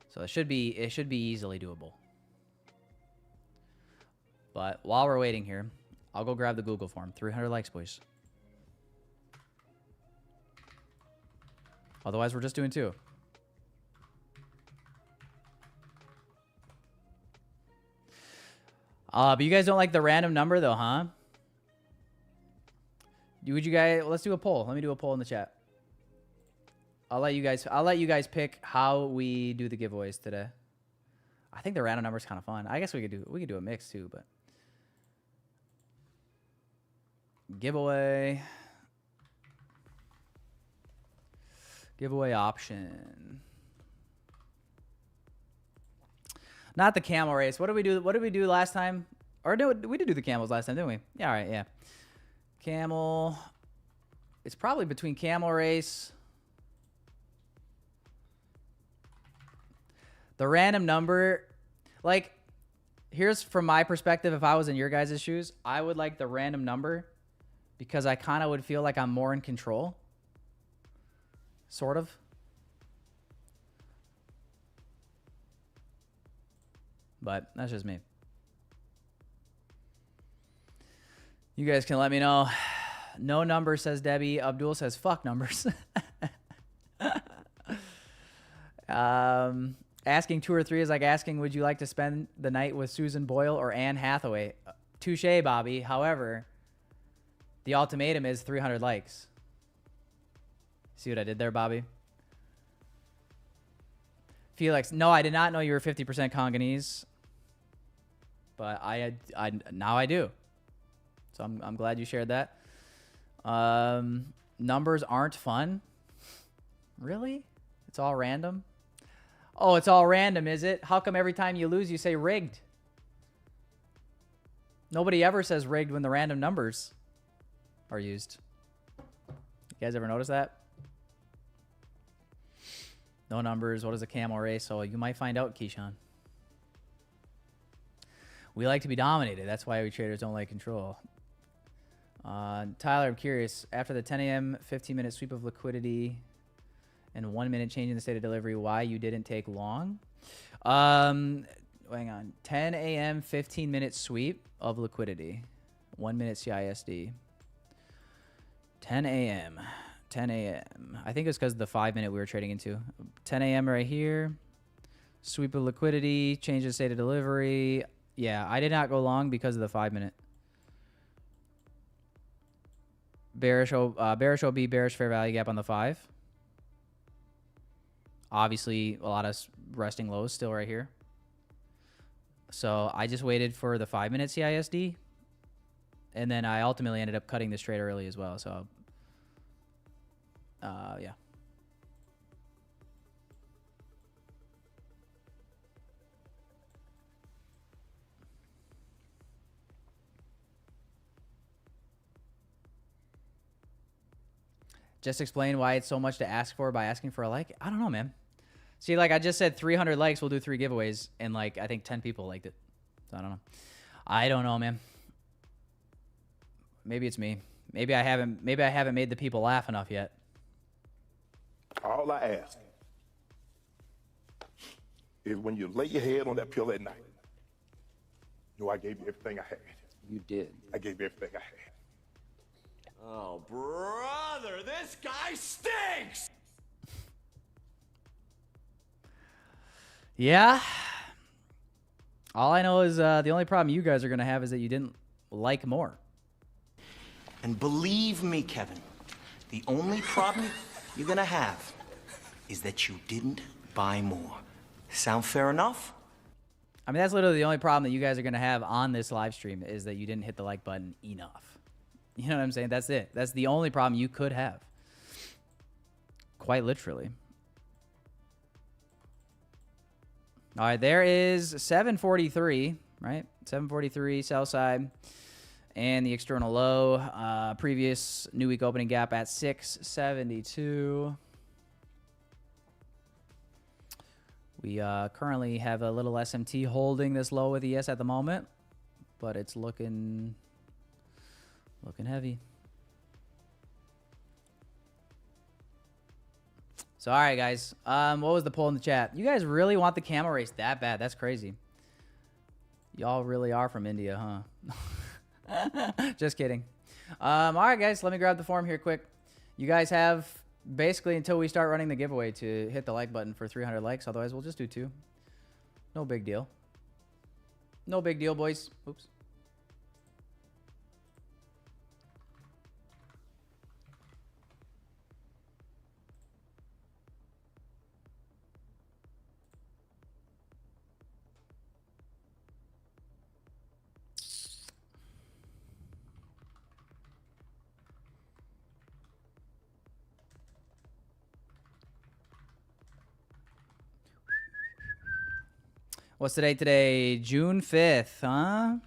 So it should be easily doable. But while we're waiting here, I'll go grab the Google form. 300 likes, boys. Otherwise, we're just doing 2. But you guys don't like the random number, though, huh? Would you guys? Let's do a poll. Let me do a poll in the chat. I'll let you guys pick how we do the giveaways today. I think the random number is kind of fun. I guess we could do a mix too, but giveaway option. Not the camel race. What did we do? What did we do last time? Or no, we did do the camels last time, didn't we? Yeah, all right, yeah. Camel. It's probably between camel race. The random number, like, here's from my perspective, if I was in your guys' shoes, I would like the random number because I kind of would feel like I'm more in control. Sort of. But that's just me. You guys can let me know. No number, says Debbie. Abdul says, fuck numbers. Asking 2 or 3 is like asking, would you like to spend the night with Susan Boyle or Anne Hathaway? Touche, Bobby. However, the ultimatum is 300 likes. See what I did there, Bobby? Felix, no, I did not know you were 50% Congolese. But now I do. So I'm glad you shared that. Numbers aren't fun. Really? It's all random? Oh, it's all random, is it? How come every time you lose, you say rigged? Nobody ever says rigged when the random numbers are used. You guys ever notice that? No numbers. What is a camel race? So you might find out, Keyshawn. We like to be dominated. That's why we traders don't like control. Tyler, I'm curious. After the 10 a.m. 15-minute sweep of liquidity and 1 minute change in the state of delivery, why you didn't take long? Hang on. 10 a.m. 15-minute sweep of liquidity. 1 minute CISD. 10 a.m. 10 a.m. I think it's because of the 5 minute we were trading into. 10 a.m. right here. Sweep of liquidity. Change the state of delivery. Yeah, I did not go long because of the 5 minute. Bearish OB, bearish fair value gap on the 5. Obviously, a lot of resting lows still right here. So I just waited for the 5 minute CISD. And then I ultimately ended up cutting this trade early as well. So, yeah. Just explain why it's so much to ask for by asking for a like. I don't know, man. See, like I just said, 300 likes, we'll do 3 giveaways, and like I think 10 people liked it. So I don't know. I don't know, man. Maybe it's me. Maybe I haven't made the people laugh enough yet. All I ask is when you lay your head on that pillow at night, you know I gave you everything I had. You did. I gave you everything I had. Oh, brother, this guy stinks! Yeah. All I know is the only problem you guys are going to have is that you didn't like more. And believe me, Kevin, the only problem you're gonna have is that you didn't buy more. Sound fair enough? I mean, that's literally the only problem that you guys are going to have on this live stream is that you didn't hit the like button enough. You know what I'm saying? That's it. That's the only problem you could have. Quite literally. All right, there is 743, right? 743 sell side. And the external low, previous new week opening gap at 672. We currently have a little SMT holding this low with ES at the moment, but it's looking heavy. So, all right, guys. What was the poll in the chat? You guys really want the camel race that bad? That's crazy. Y'all really are from India, huh? Just kidding. All right, guys, let me grab the form here quick. You guys have basically until we start running the giveaway to hit the like button for 300 likes. Otherwise, we'll just do 2. No big deal. No big deal, boys. Oops. What's the date today? June 5th, huh?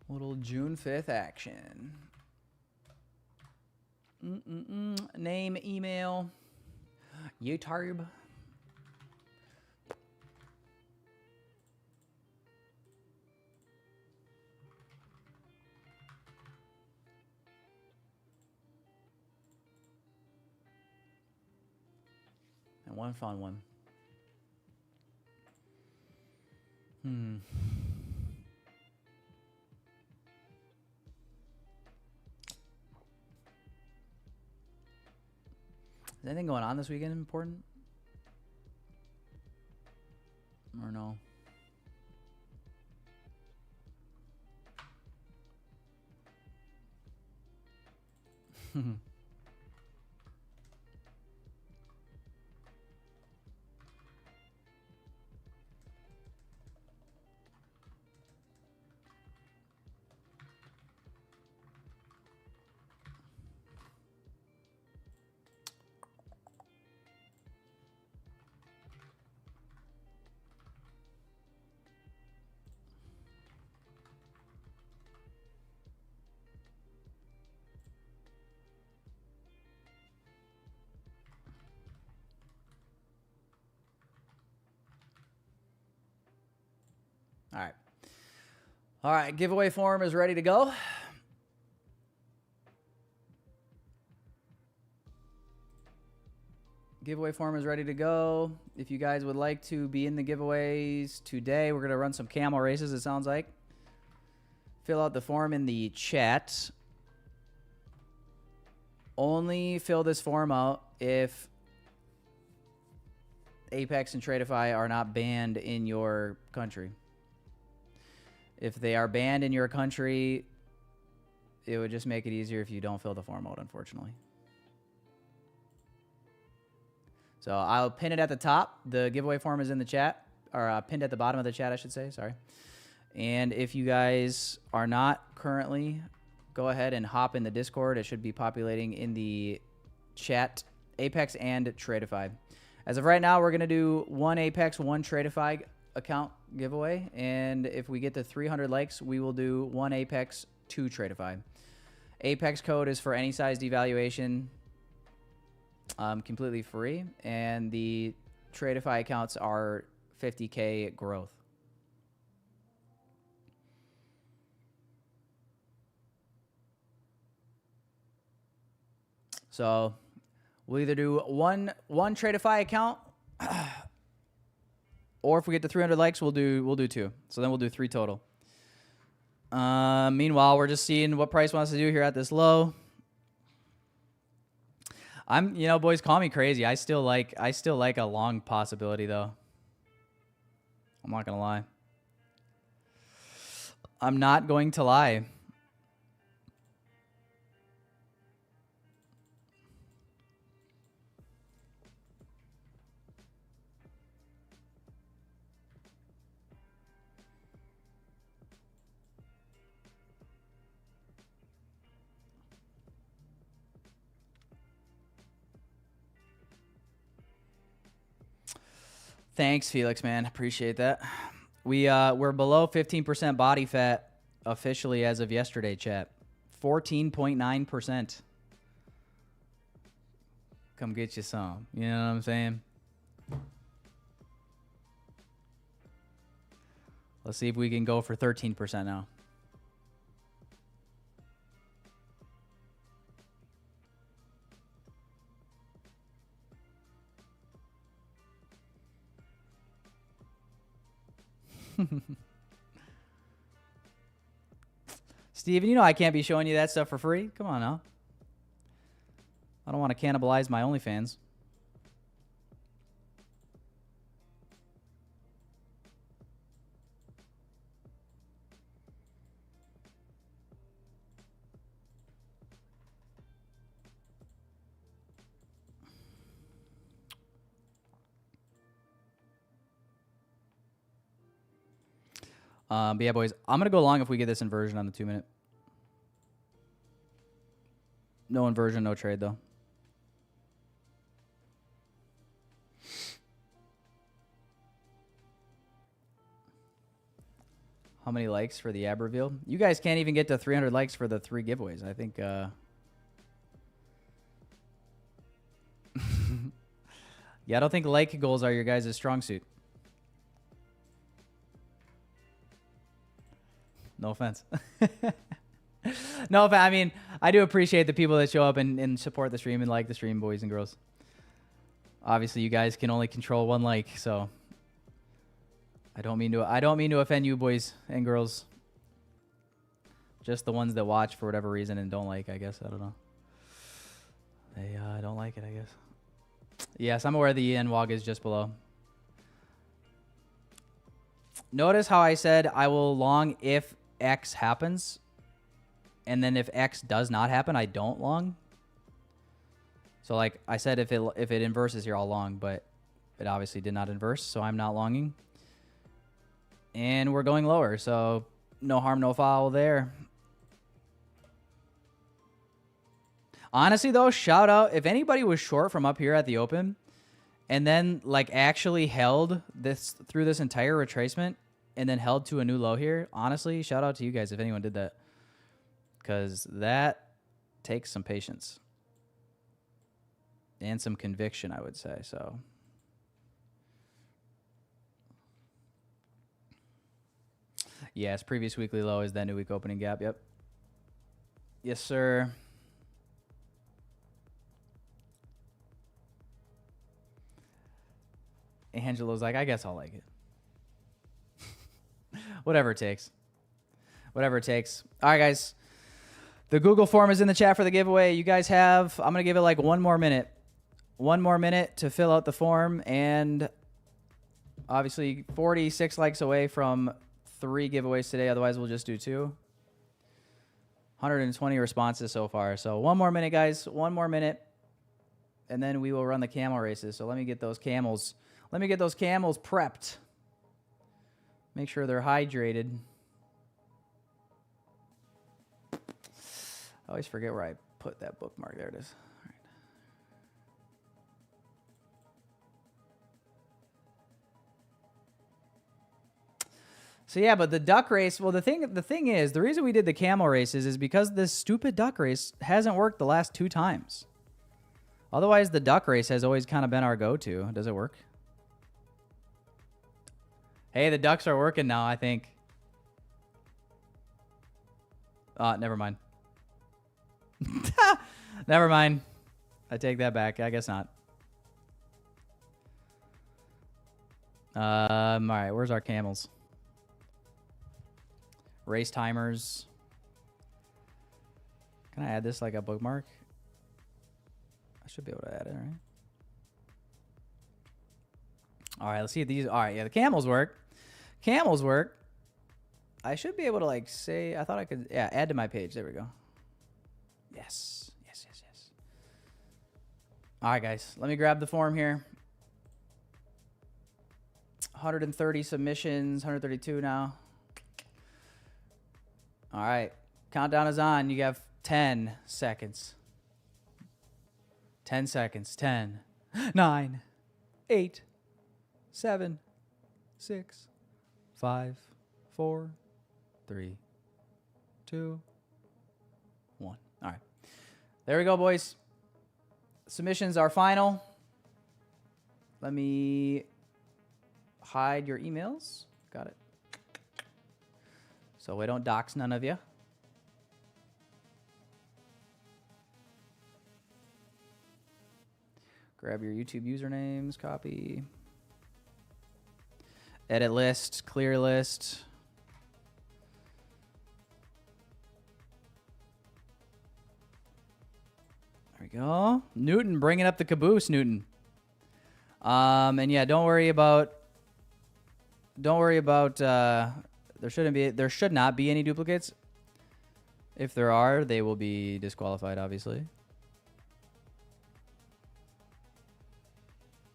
Little June 5th action. Name, email, YouTube. And one fun one. Is anything going on this weekend important? Or no? All right. All right, giveaway form is ready to go. Giveaway form is ready to go. If you guys would like to be in the giveaways today, we're going to run some camel races, it sounds like. Fill out the form in the chat. Only fill this form out if Apex and TRADEIFY are not banned in your country. If they are banned in your country, it would just make it easier if you don't fill the form out, unfortunately. So I'll pin it at the top. The giveaway form is in the chat, or pinned at the bottom of the chat, I should say. Sorry. And if you guys are not currently, go ahead and hop in the Discord. It should be populating in the chat, Apex and TRADEIFY. As of right now, we're going to do 1 Apex, 1 TRADEIFY account giveaway. And if we get to 300 likes, we will do 1 Apex, 2 TRADEIFY. Apex code is for any size devaluation. Completely free, and the TRADEIFY accounts are 50K growth. So we'll either do one TRADEIFY account, or if we get to 300 likes, we'll do 2. So then we'll do 3 total. Meanwhile, we're just seeing what price wants to do here at this low. You know, boys, call me crazy. I still like a long possibility though. I'm not gonna lie. I'm not going to lie. Thanks, Felix, man. Appreciate that. We're below 15% body fat officially as of yesterday, chat. 14.9%. Come get you some. You know what I'm saying? Let's see if we can go for 13% now. Steven, you know I can't be showing you that stuff for free. Come on now. I don't want to cannibalize my OnlyFans. But yeah, boys, I'm going to go long if we get this inversion on the 2-minute. No inversion, no trade, though. How many likes for the ab reveal? You guys can't even get to 300 likes for the 3 giveaways. I think... yeah, I don't think like goals are your guys' strong suit. No offense. No, I mean, I do appreciate the people that show up and support the stream and like the stream, boys and girls. Obviously, you guys can only control 1 like, so I don't mean to offend you, boys and girls. Just the ones that watch for whatever reason and don't like, I guess. I don't know. They don't like it, I guess. Yes, I'm aware the NWOG is just below. Notice how I said I will long if X happens, and then if X does not happen, I don't long. So like I said, if it inverses here, I'll long, but it obviously did not inverse, so I'm not longing. And we're going lower, so no harm, no foul there. Honestly, though, shout out if anybody was short from up here at the open, and then like actually held this through this entire retracement, and then held to a new low here. Honestly, shout out to you guys if anyone did that, because that takes some patience and some conviction, I would say. So yes, previous weekly low is that new week opening gap. Yep. Yes, sir. Angelo's like, I guess I'll like it. Whatever it takes. Whatever it takes. All right, guys. The Google form is in the chat for the giveaway. You guys have, I'm going to give it like 1 more minute. 1 more minute to fill out the form. And obviously 46 likes away from 3 giveaways today. Otherwise, we'll just do 2. 120 responses so far. So 1 more minute, guys. 1 more minute. And then we will run the camel races. So let me get those camels. Let me get those camels prepped. Make sure they're hydrated. I always forget where I put that bookmark. There it is. All right. So yeah, but the duck race, well, the thing is, the reason we did the camel races is because this stupid duck race hasn't worked the last 2 times. Otherwise, the duck race has always kind of been our go-to. Does it work? Hey, the ducks are working now, I think. Never mind. Never mind. I take that back. I guess not. All right, where's our camels? Race timers. Can I add this like a bookmark? should be able to add it, right? All right, let's see if these. All right, yeah, the camels work. Camels work. I should be able to like say. I thought I could. Yeah, add to my page. There we go. Yes. Yes. Yes. Yes. All right, guys. Let me grab the form here. 130 submissions. 132 now. All right. Countdown is on. You have 10 seconds. 10 seconds. 10, 9, 8, 7, 6, 5, 4, 3, 2, 1. All right. There we go, boys. Submissions are final. Let me hide your emails. Got it. So we don't dox none of you. Grab your YouTube usernames, copy. Edit list, clear list. There we go. Newton, bringing up the caboose, Newton. And yeah, don't worry about, there should not be any duplicates. If there are, they will be disqualified, obviously.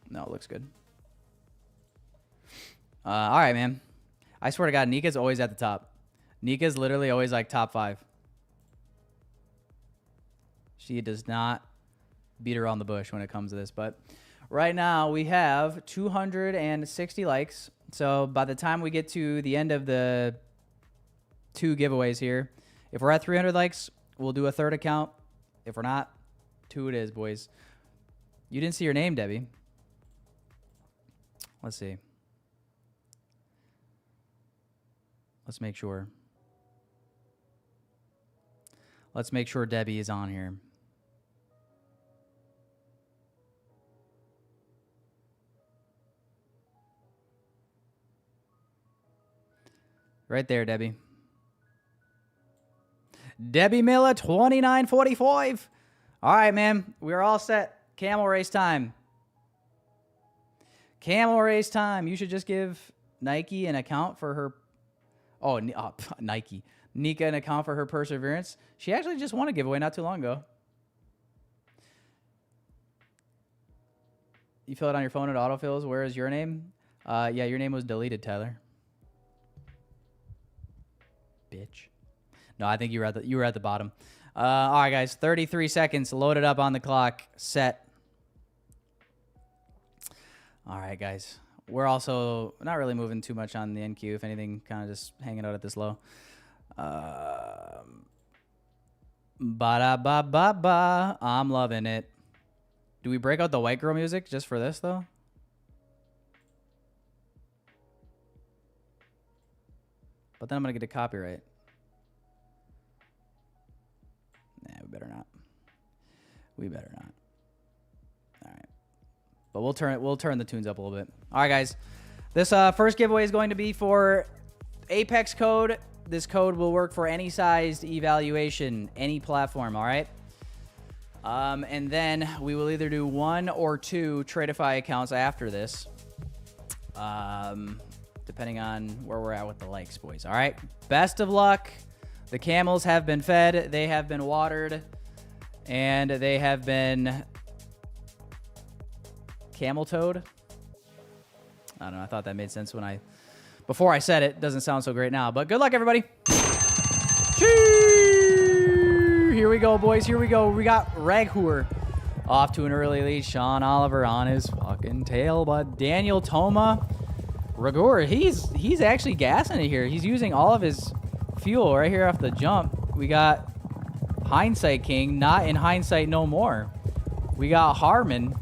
No, it looks good. All right, man. I swear to God, Nika's always at the top. Nika's literally always like top 5. She does not beat around the bush when it comes to this. But right now we have 260 likes. So by the time we get to the end of the 2 giveaways here, if we're at 300 likes, we'll do a 3rd account. If we're not, 2 it is, boys. You didn't see your name, Debbie. Let's see. Let's make sure. Let's make sure Debbie is on here. Right there, Debbie. Debbie Miller, 2945. All right, man. We're all set. Camel race time. Camel race time. You should just give Nike an account for her. Oh, Nike. Nika an account for her perseverance. She actually just won a giveaway not too long ago. You fill it on your phone, it autofills. Where is your name? Yeah, your name was deleted, Tyler. Bitch. No, I think you were at the bottom. All right, guys. 33 seconds. Load it up on the clock. Set. All right, guys. We're also not really moving too much on the NQ. If anything, kind of just hanging out at this low. Ba-da-ba-ba-ba. I'm loving it. Do we break out the white girl music just for this, though? But then I'm going to get a copyright. Nah, we better not. We better not. All right. But we'll turn the tunes up a little bit. All right, guys. This first giveaway is going to be for Apex code. This code will work for any sized evaluation, any platform, all right? And then we will either do 1 or 2 TRADEIFY accounts after this. Depending on where we're at with the likes, boys. All right. Best of luck. The camels have been fed. They have been watered. And they have been camel-toed. I don't know. I thought that made sense before I said it. Doesn't sound so great now. But good luck, everybody. Here we go, boys. Here we go. We got Raghur off to an early lead. Sean Oliver on his fucking tail. But Daniel Toma. Raghur, he's actually gassing it here. He's using all of his fuel right here off the jump. We got Hindsight King, not in hindsight no more. We got Harmon.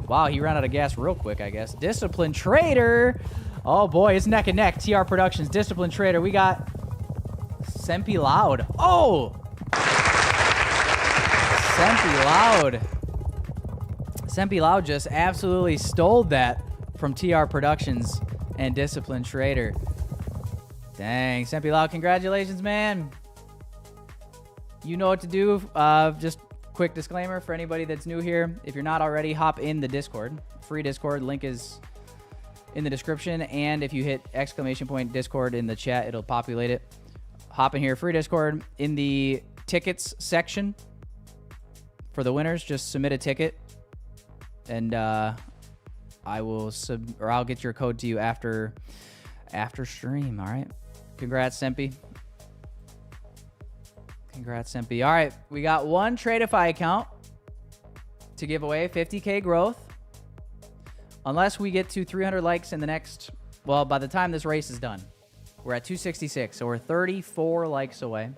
Wow, he ran out of gas real quick, I guess. Disciplined Trader. Oh boy, it's neck and neck. TR Productions, Disciplined Trader. We got Sempi Loud. Oh! Sempi Loud. Sempi Loud just absolutely stole that from TR Productions and Disciplined Trader. Dang, Sempi Loud, congratulations, man. You know what to do. Just Quick disclaimer for anybody that's new here. If you're not already, hop in the Discord. Free Discord. Link is in the description. And if you hit ! Discord in the chat, it'll populate it. Hop in here. Free Discord. In the tickets section for the winners, just submit a ticket. And I will I'll get your code to you after stream. All right. Congrats, Sempi. Congrats, Sempi. All right, we got one TRADEIFY account to give away, 50K growth. Unless we get to 300 likes in the next, well, by the time this race is done. We're at 266, so we're 34 likes away.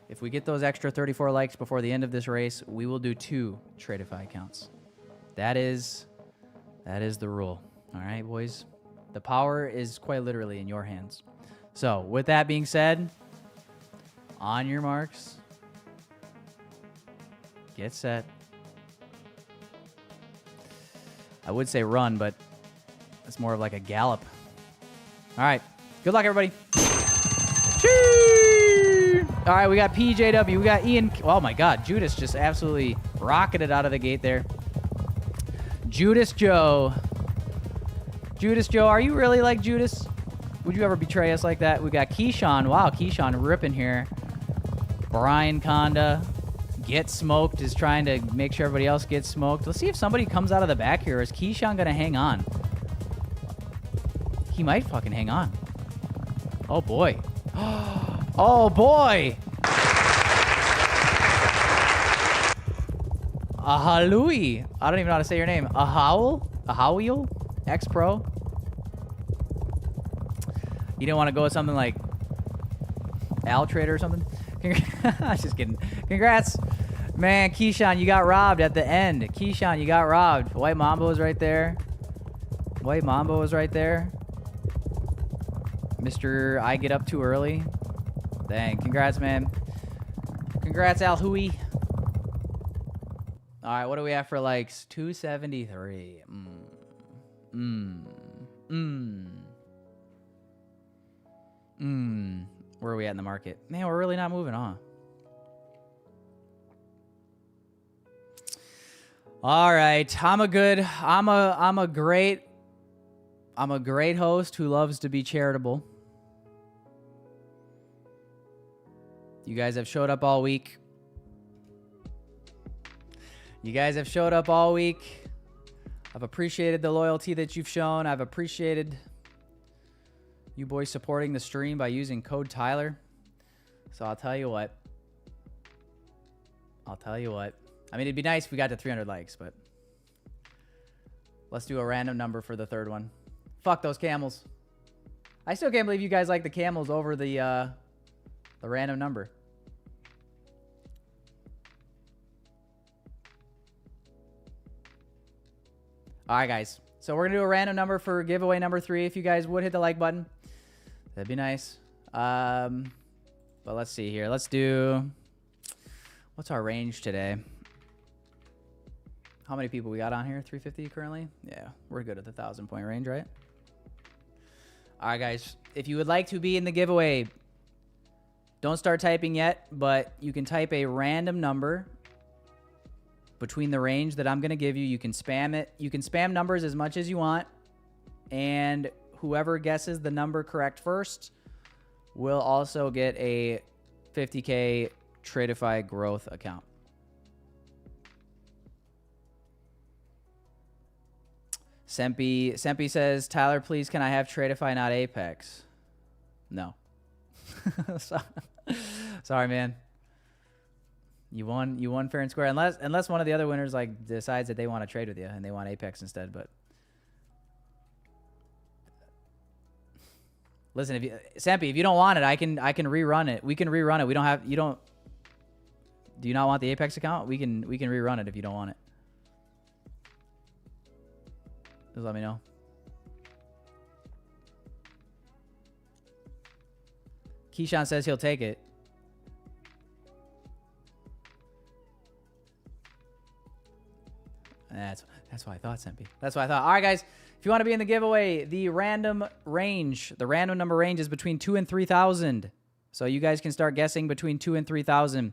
If we get those extra 34 likes before the end of this race, we will do 2 TRADEIFY accounts. That is the rule. All right, boys. The power is quite literally in your hands. So, with that being said, on your marks, get set. I would say run, but it's more of like a gallop. All right. Good luck, everybody. Chee! All right, we got PJW. We got Ian. Oh, my God. Judas just absolutely rocketed out of the gate there. Judas Joe. Judas Joe, are you really like Judas? Would you ever betray us like that? We got Keyshawn. Wow, Keyshawn ripping here. Brian Conda. Get Smoked is trying to make sure everybody else gets smoked. Let's see if somebody comes out of the back here. Is Keyshawn going to hang on? He might fucking hang on. Oh, boy. Oh, boy. Ahalui. I don't even know how to say your name. Ahawil? X-Pro? You didn't want to go with something like Altrader or something? Just kidding. Congrats. Man, Keyshawn, you got robbed at the end. Keyshawn, you got robbed. White Mambo is right there. White Mambo is right there. Mr. I get up too early. Dang. Congrats, man. Congrats, Al Hui. All right, what do we have for likes? 273. Where are we at in the market? Man, we're really not moving on. All right, I'm a great host who loves to be charitable. You guys have showed up all week. I've appreciated the loyalty that you've shown. I've appreciated you boys supporting the stream by using code Tyler. So I'll tell you what. I mean, it'd be nice if we got to 300 likes, but let's do a random number for the third one. Fuck those camels. I still can't believe you guys like the camels over the random number. All right, guys. So we're going to do a random number for giveaway number 3. If you guys would hit the like button, that'd be nice. But let's see here. Let's do... What's our range today? How many people we got on here? 350 currently? Yeah, we're good at the 1,000-point range, right? All right, guys. If you would like to be in the giveaway, don't start typing yet, but you can type a random number between the range that I'm going to give you. You can spam it. You can spam numbers as much as you want. And whoever guesses the number correct first will also get a 50K TRADEIFY growth account. Sempi says, Tyler, please, can I have TRADEIFY, not Apex? No. Sorry, man. You won fair and square, unless one of the other winners like decides that they want to trade with you and they want Apex instead. But listen, Sempi, if you don't want it, I can rerun it. We can rerun it. Do you not want the Apex account? We can rerun it if you don't want it. Just let me know. Keyshawn says he'll take it. That's what I thought, Sempi. That's what I thought. All right, guys. If you want to be in the giveaway, the random number range is between 2,000 and 3,000. So you guys can start guessing between 2,000 and 3,000.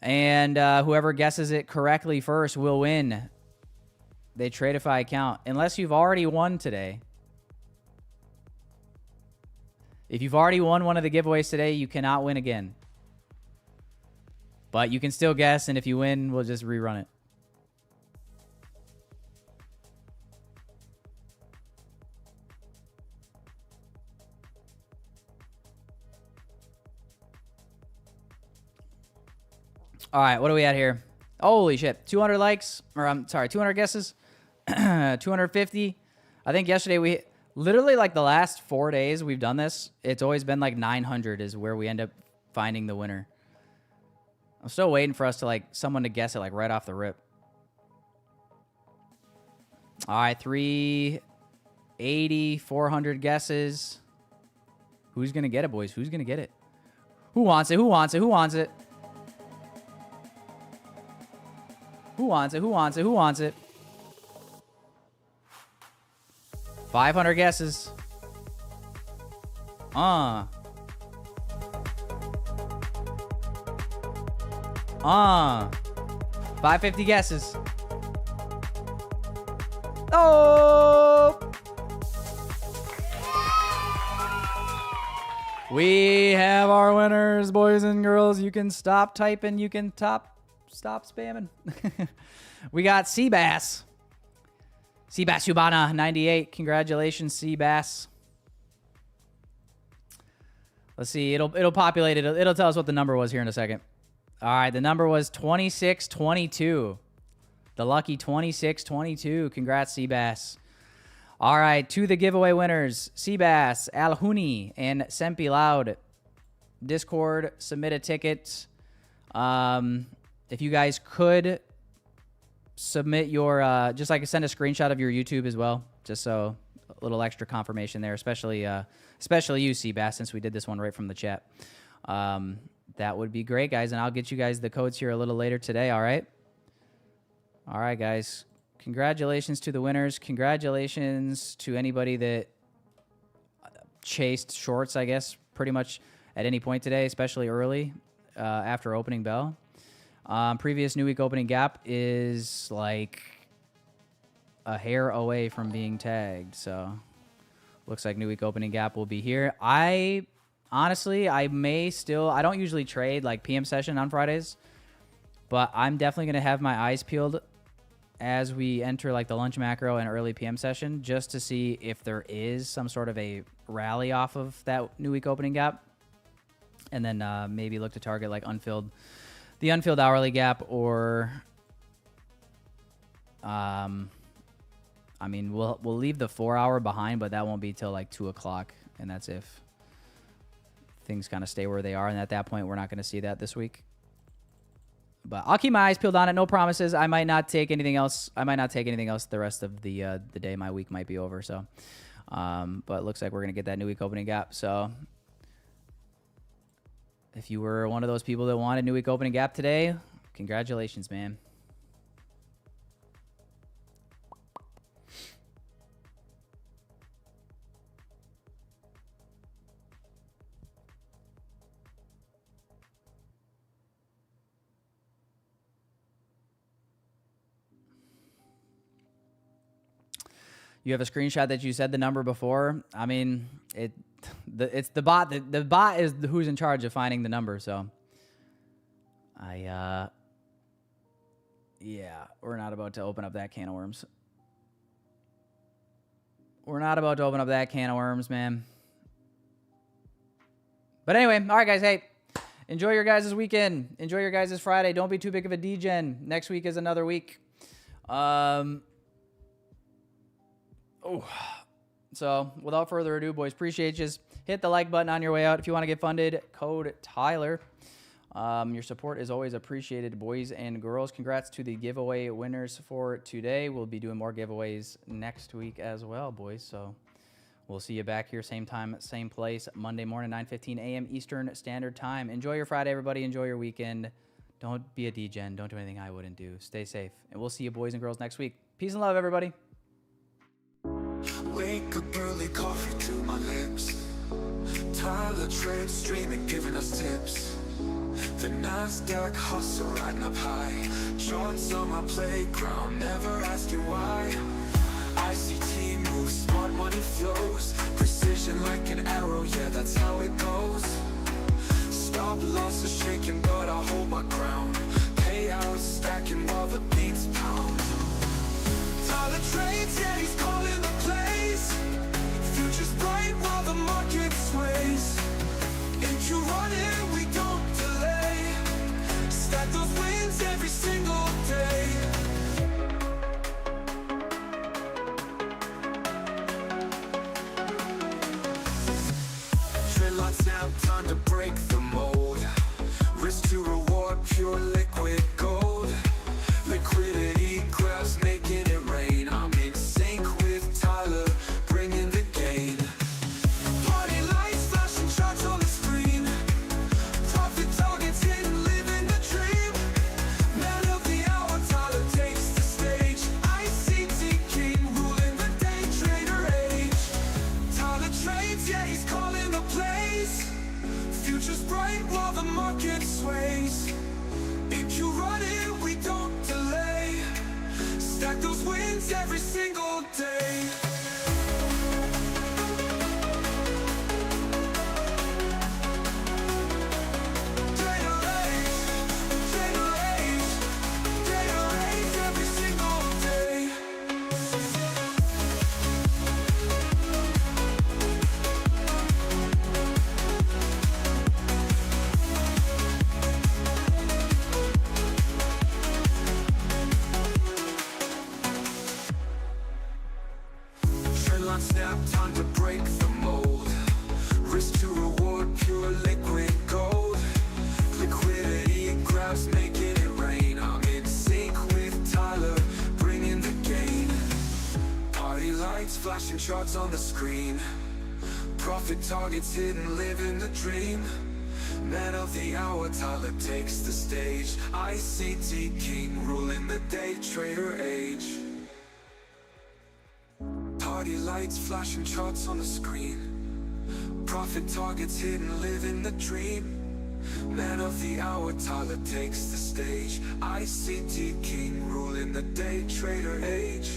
And whoever guesses it correctly first will win the TRADEIFY account. Unless you've already won today. If you've already won one of the giveaways today, you cannot win again. But you can still guess, and if you win, we'll just rerun it. All right, what are we at here? Holy shit. 200 likes, or I'm sorry, 200 guesses. 250. I think yesterday we literally like the last 4 days we've done this. It's always been like 900 is where we end up finding the winner. I'm still waiting for us to like someone to guess it like right off the rip. All right, 380, 400 guesses. Who's going to get it, boys? Who's going to get it? Who wants it? Who wants it? Who wants it? Who wants it? Who wants it? Who wants it? 500 guesses. 550 guesses. Oh! We have our winners, boys and girls. You can stop typing. You can stop spamming. We got Seabass. Seabass Ubana 98. Congratulations, Seabass. Let's see. It'll populate it. It'll tell us what the number was here in a second. All right, the number was 2622. The lucky 2622. Congrats, Seabass. All right, to the giveaway winners, Seabass, Alhuni, and Sempi Loud. Discord, submit a ticket. If you guys could submit your, just like send a screenshot of your YouTube as well, just so a little extra confirmation there, especially you, Seabass, since we did this one right from the chat. That would be great, guys, and I'll get you guys the codes here a little later today, all right? All right, guys. Congratulations to the winners. Congratulations to anybody that chased shorts, I guess, pretty much at any point today, especially early after opening bell. Previous new week opening gap is like a hair away from being tagged, so looks like new week opening gap will be here. Honestly, I don't usually trade like PM session on Fridays, but I'm definitely going to have my eyes peeled as we enter like the lunch macro and early PM session, just to see if there is some sort of a rally off of that new week opening gap, and then maybe look to target like the unfilled hourly gap, or I mean, we'll leave the 4 hour behind, but that won't be till like 2 o'clock, and that's if things kind of stay where they are, and at that point we're not going to see that this week. But I'll keep my eyes peeled on it. No promises. I might not take anything else. The rest of the day. My week might be over. So, but it looks like we're gonna get that new week opening gap. So, if you were one of those people that wanted new week opening gap today, congratulations, man. You have a screenshot that you said the number before. I mean, it's the bot. The bot is who's in charge of finding the number. So, yeah, we're not about to open up that can of worms. We're not about to open up that can of worms, man. But anyway, all right, guys. Hey, enjoy your guys' weekend. Enjoy your guys' Friday. Don't be too big of a degen. Next week is another week. So without further ado, boys, appreciate you. Hit the like button on your way out. If you want to get funded, code Tyler. Your support is always appreciated, boys and girls. Congrats to the giveaway winners for today. We'll be doing more giveaways next week as well, boys. So we'll see you back here same time, same place, Monday morning, 9:15 a.m. Eastern Standard Time. Enjoy your Friday, everybody. Enjoy your weekend. Don't be a degen. Don't do anything I wouldn't do. Stay safe. And we'll see you, boys and girls, next week. Peace and love, everybody. Wake up early, coffee to my lips. Tyler, Trade, streaming, giving us tips. The NASDAQ hustle riding up high. Charts on my playground, never asking why. ICT moves, smart money flows. Precision like an arrow, yeah, that's how it goes. Stop loss is shaking, but I hold my ground. Payouts stacking while the beats pound. Dollar trades, yeah, he's calling the plays. Future's bright while the market sways. If you run it, we don't delay. Stack those wins every single day. Trade lots now, time to break the mold. Risk to reward, pure liquid gold. Liquidity grabs, making it rain. I'm in sync with Tyler, bringing the gain. Party lights, flashing charts on the screen. Profit targets hidden, living the dream. Man of the hour, Tyler takes the stage. ICT king, ruling the day trader age. Tyler trades, yeah, he's calling the plays. Future's bright while the market sways. If you run it, we don't delay. Stack those wins every single day. Trader age, trader age, trader age every single day. Trendline snap, time to break the mold. Risk to reward, pure liquid gold. Liquidity grabs, making it rain. I'm in sync with Tyler, bringing the gain. Party lights, flashing charts on the screen. Profit targets hidden, living the dream. Man of the hour, Tyler takes the stage. ICT king, ruling the day trader age. Party lights, flashing charts on the screen. Profit targets hidden, living the dream. Man of the hour, Tyler takes the stage. ICT king, ruling the day trader age.